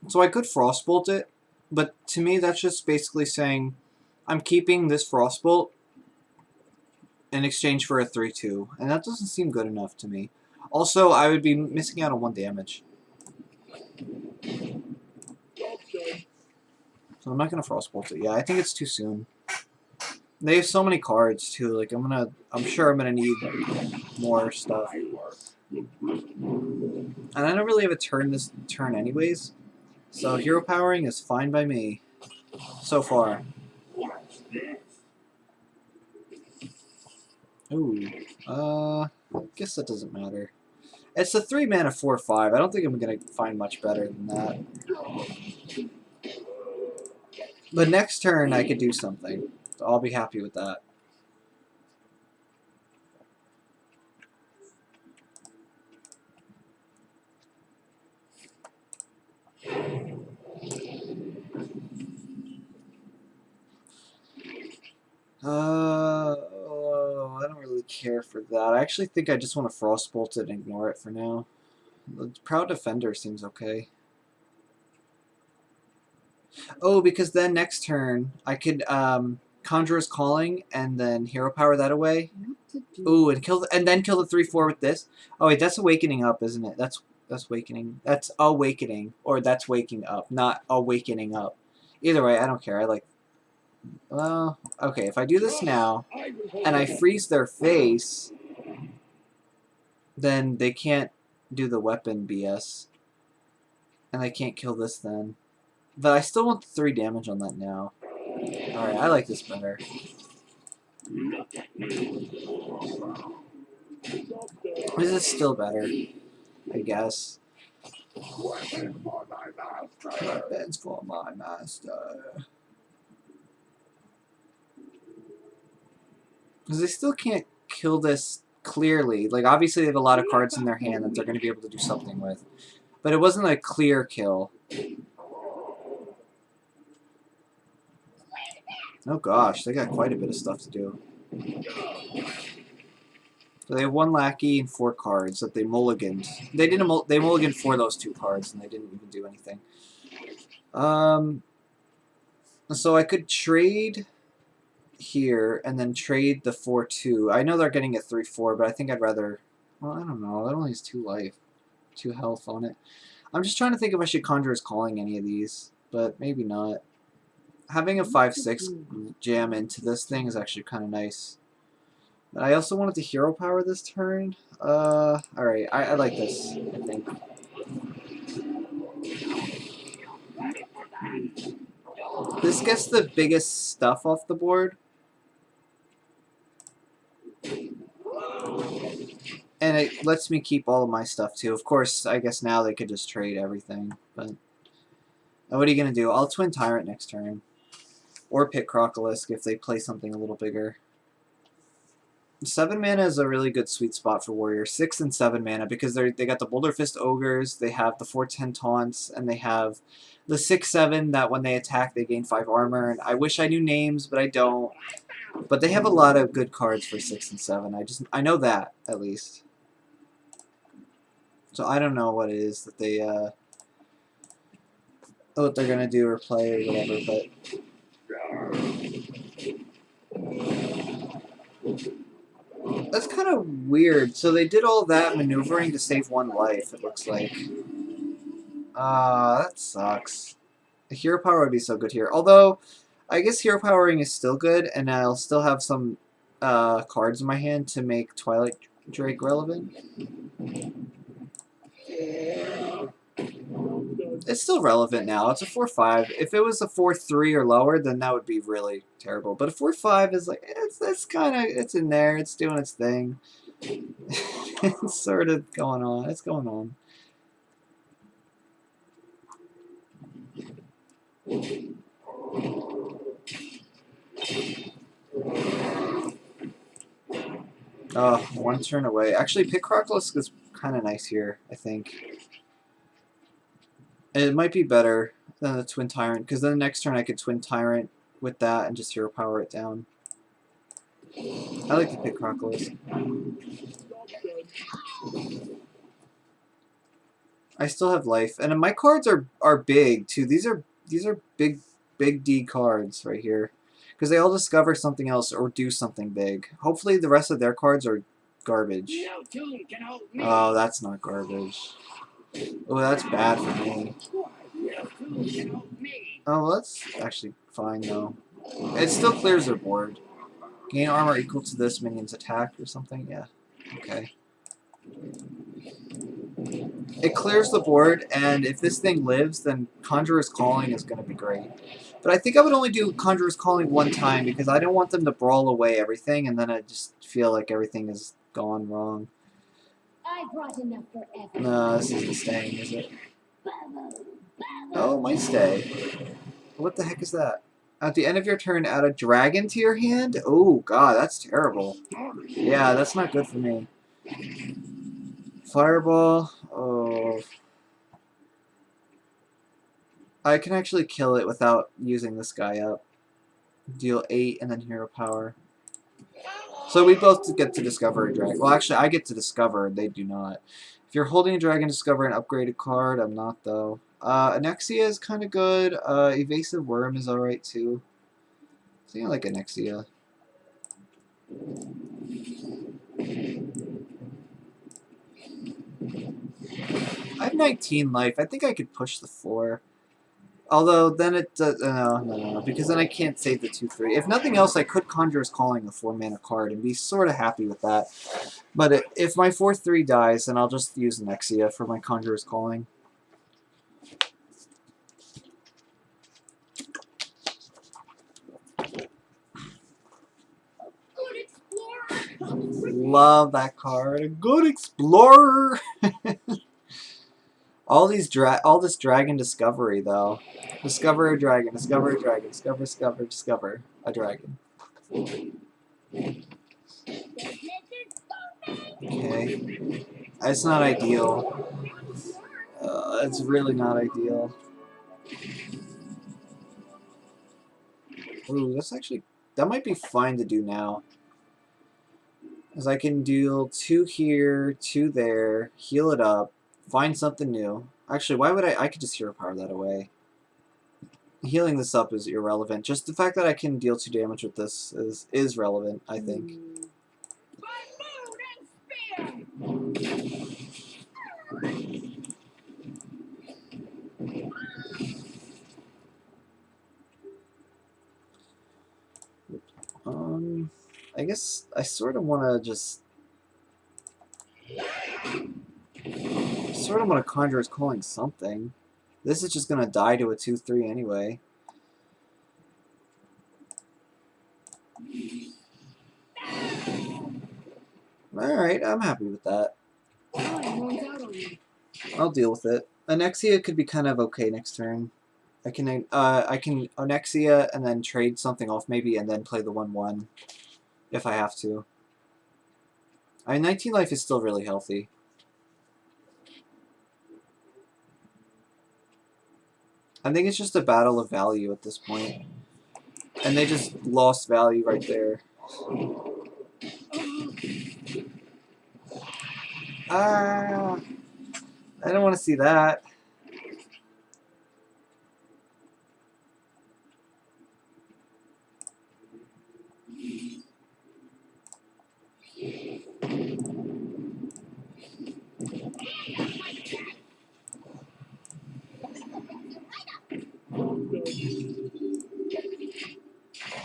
Speaker 1: So I could Frostbolt it, but to me that's just basically saying I'm keeping this Frostbolt in exchange for a 3-2, and that doesn't seem good enough to me. Also, I would be missing out on 1 damage. So I'm not gonna Frostbolt it. Yeah, I think it's too soon. They have so many cards too. Like I'm sure I'm gonna need more stuff. And I don't really have a turn this turn anyways. So hero powering is fine by me. So far. Ooh. I guess that doesn't matter. It's a 3 mana 4/5. I don't think I'm gonna find much better than that. But next turn I could do something. So I'll be happy with that. Oh, I don't really care for that. I actually think I just want to Frostbolt it and ignore it for now. The Proud Defender seems okay. Oh, because then next turn I could Conjurer's Calling and then hero power that away. Ooh, and then kill the 3/4 with this. Oh wait, that's Awakening Up, isn't it? That's Awakening. That's Awakening, or that's Waking Up, not Awakening Up. Either way, I don't care. I like. Well, okay. If I do this now and I freeze their face, then they can't do the weapon BS, and they can't kill this then. But I still want the 3 damage on that now. Alright, I like this better. This is still better, I guess. Weapons for my master. Because they still can't kill this clearly. Like, obviously they have a lot of cards in their hand that they're going to be able to do something with. But it wasn't a clear kill. Oh gosh, they got quite a bit of stuff to do. So they have 1 lackey and 4 cards that they mulliganed. They didn't. They mulliganed for those 2 cards, and they didn't even do anything. So I could trade here and then trade the 4/2. I know they're getting a 3/4, but I think I'd rather. Well, I don't know. That only has 2 life, 2 health on it. I'm just trying to think if I should Conjurer's Calling any of these, but maybe not. Having a 5/6 jam into this thing is actually kind of nice. But I also wanted to hero power this turn. Alright, I like this, I think. This gets the biggest stuff off the board. And it lets me keep all of my stuff too. Of course, I guess now they could just trade everything, but what are you gonna do? I'll Twin Tyrant next turn. Or pick Crocolisk if they play something a little bigger. 7 mana is a really good sweet spot for Warrior. 6 and 7 mana because they got the Boulder Fist Ogres, they have the 4/10 taunts, and they have the 6/7 that when they attack they gain 5 armor. And I wish I knew names, but I don't. But they have a lot of good cards for 6 and 7. I know that at least. So I don't know what it is that they what they're gonna do or play or whatever, but. That's kind of weird. So they did all that maneuvering to save 1 life, it looks like. That sucks. A hero power would be so good here. Although, I guess hero powering is still good, and I'll still have some cards in my hand to make Twilight Drake relevant. It's still relevant now. It's a 4/5. If it was a 4/3 or lower, then that would be really terrible. But a 4/5 is like it's kind of it's in there. It's doing its thing. It's sort of going on. It's going on. Oh, 1 turn away. Actually, pick Crocolisk is kind of nice here, I think. It might be better than the Twin Tyrant, because then the next turn I could Twin Tyrant with that and just hero power it down. I like to pick Crocolisk. I still have life, and my cards are big too. These are big D cards right here, because they all discover something else or do something big. Hopefully the rest of their cards are garbage.
Speaker 2: No tune can hold me.
Speaker 1: Oh, that's not garbage. Oh, that's bad for me.
Speaker 2: No tune can hold me.
Speaker 1: Oh, well, that's actually fine though. It still clears their board. Gain armor equal to this minion's attack or something. Yeah. Okay. It clears the board, and if this thing lives, then Conjurer's Calling is going to be great. But I think I would only do Conjurer's Calling 1 time, because I don't want them to brawl away everything, and then I just feel like everything is gone wrong.
Speaker 5: I brought enough for everyone.
Speaker 1: No, this isn't staying, is it? Oh, it might stay. What the heck is that? At the end of your turn, add a dragon to your hand? Oh, God, that's terrible. Yeah, that's not good for me. Fireball. Oh. I can actually kill it without using this guy up. Deal 8 and then hero power. So we both get to discover a dragon. Well, actually, I get to discover, they do not. If you're holding a dragon, discover an upgraded card. I'm not, though. Anexia is kind of good. Evasive Worm is alright, too. I think I like Anexia. I have 19 life. I think I could push the 4. Although, then it does... No, because then I can't save the 2/3. If nothing else, I could Conjurer's Calling a 4-mana card and be sort of happy with that. But if my 4/3 dies, then I'll just use Nexia for my Conjurer's Calling.
Speaker 5: Good explorer.
Speaker 1: Love that card. A good explorer! All this dragon discovery, though. Discover a dragon, discover a dragon, discover a dragon. Okay. It's not ideal. It's really not ideal. Ooh, that's actually... That might be fine to do now. is I can deal 2 here, 2 there, heal it up, find something new. Actually, why would I could just hero power that away. Healing this up is irrelevant. Just the fact that I can deal 2 damage with this is relevant, I think.
Speaker 2: By moon and spear!
Speaker 1: I guess I sort of want to just Conjurer's Calling something. This is just gonna die to a 2/3 anyway. Alright, I'm happy with that.
Speaker 2: Time runs out on you.
Speaker 1: I'll deal with it. Anexia could be kind of okay next turn. I can Anexia and then trade something off maybe and then play the 1/1 if I have to. 19 life is still really healthy. I think it's just a battle of value at this point. And they just lost value right there. Ah, I don't want to see that.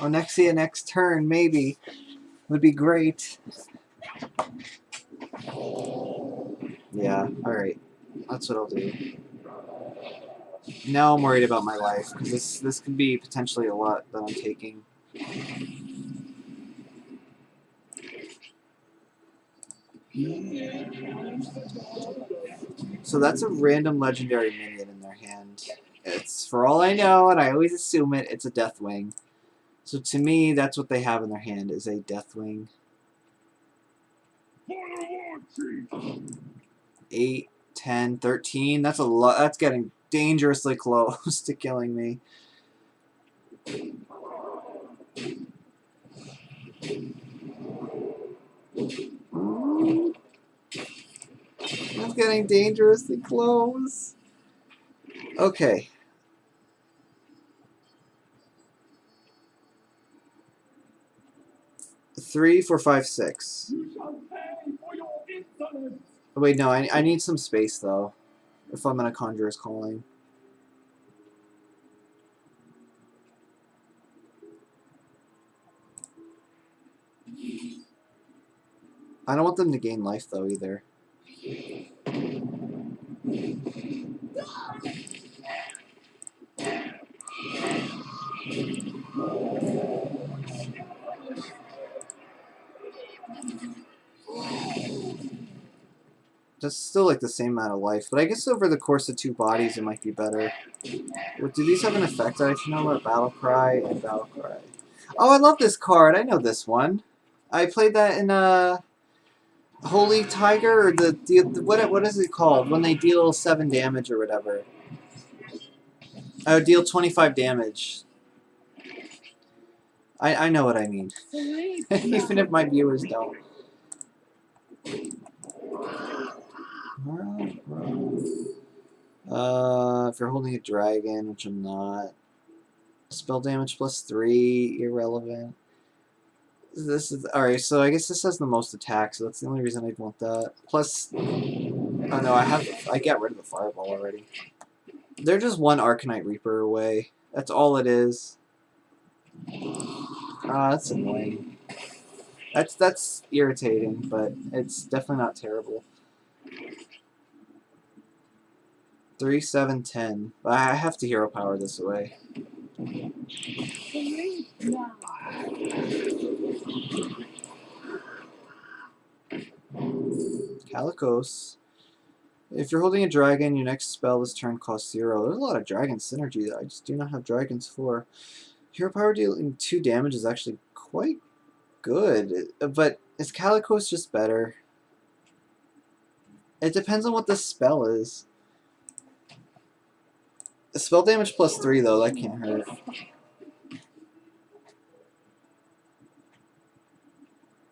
Speaker 1: Onexia next turn, maybe. Would be great. Yeah, alright. That's what I'll do. Now I'm worried about my life, because this could be potentially a lot that I'm taking. So that's a random legendary minion in their hand. It's, for all I know, and I always assume it, it's a Deathwing. So to me, that's what they have in their hand, is a Deathwing. 8, 10, 13. That's a lot. That's getting dangerously close to killing me. That's getting dangerously close. Okay. Three, 4, 5, 6.
Speaker 3: You shall pay for your insolence.
Speaker 1: Wait, no, I need some space though. If I'm gonna Conjurer's Calling. I don't want them to gain life though either. That's still like the same amount of life, but I guess over the course of 2 bodies it might be better. What, do these have an effect I should know about? Battle Cry and Battle Cry. Oh, I love this card. I know this one. I played that in Holy Tiger, or the what is it called when they deal 7 damage or whatever? Oh, deal 25 damage. I know what I mean. Even if my viewers don't. If you're holding a dragon, which I'm not. Spell damage +3, irrelevant. This is alright. So I guess this has the most attack, so that's the only reason I'd want that. Plus, oh no, I get rid of the fireball already. They're just 1 Arcanite Reaper away. That's all it is. Ah, that's annoying. That's irritating, but it's definitely not terrible. 3, 7, 10. But I have to hero power this away.
Speaker 2: Now.
Speaker 1: Calicos. If you're holding a dragon, your next spell this turn costs 0. There's a lot of dragon synergy that I just do not have dragons for. Hero power dealing 2 damage is actually quite good, but is Calicos just better? It depends on what this spell is. Spell damage +3 though, that can't hurt.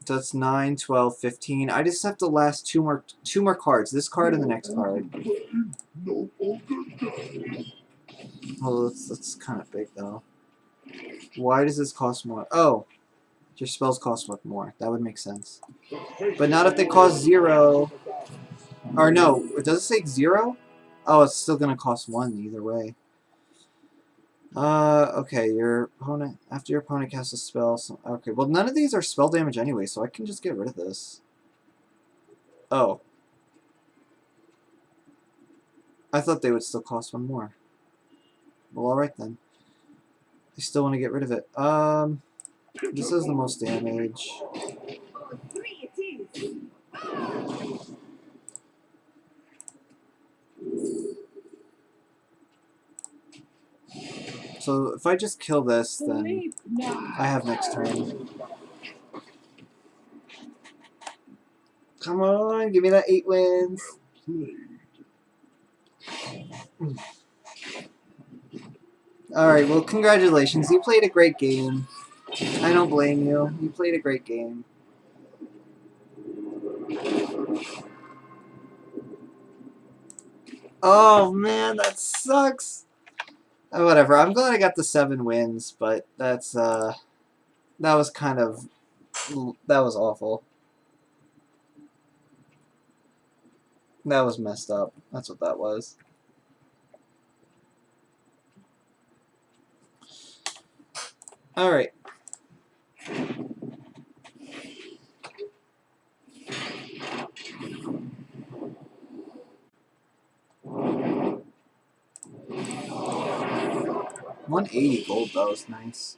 Speaker 1: So that's 9, 12, 15. I just have to last two more cards. This card and the next card.
Speaker 4: No older dice.
Speaker 1: Oh, that's kind of big though. Why does this cost more? Oh, your spells cost more. That would make sense. But not if they cost 0. Or no, does it say 0? Oh, it's still gonna cost 1 either way. Okay, your opponent, after your opponent casts a spell, okay, well none of these are spell damage anyway, so I can just get rid of this. Oh. I thought they would still cost 1 more. Well, alright then. I still want to get rid of it. This is the most damage.
Speaker 2: 3 it is.
Speaker 1: So if I just kill this, then
Speaker 2: Sleep now.
Speaker 1: I have next turn. Come on, give me that 8 wins.
Speaker 4: Played.
Speaker 1: Alright, well congratulations. You played a great game. I don't blame you. You played a great game. Oh man, that sucks. Whatever. I'm glad I got the 7 wins, but that's that was kind of that was awful. That was messed up. That's what that was. All right. $180 gold. That was nice.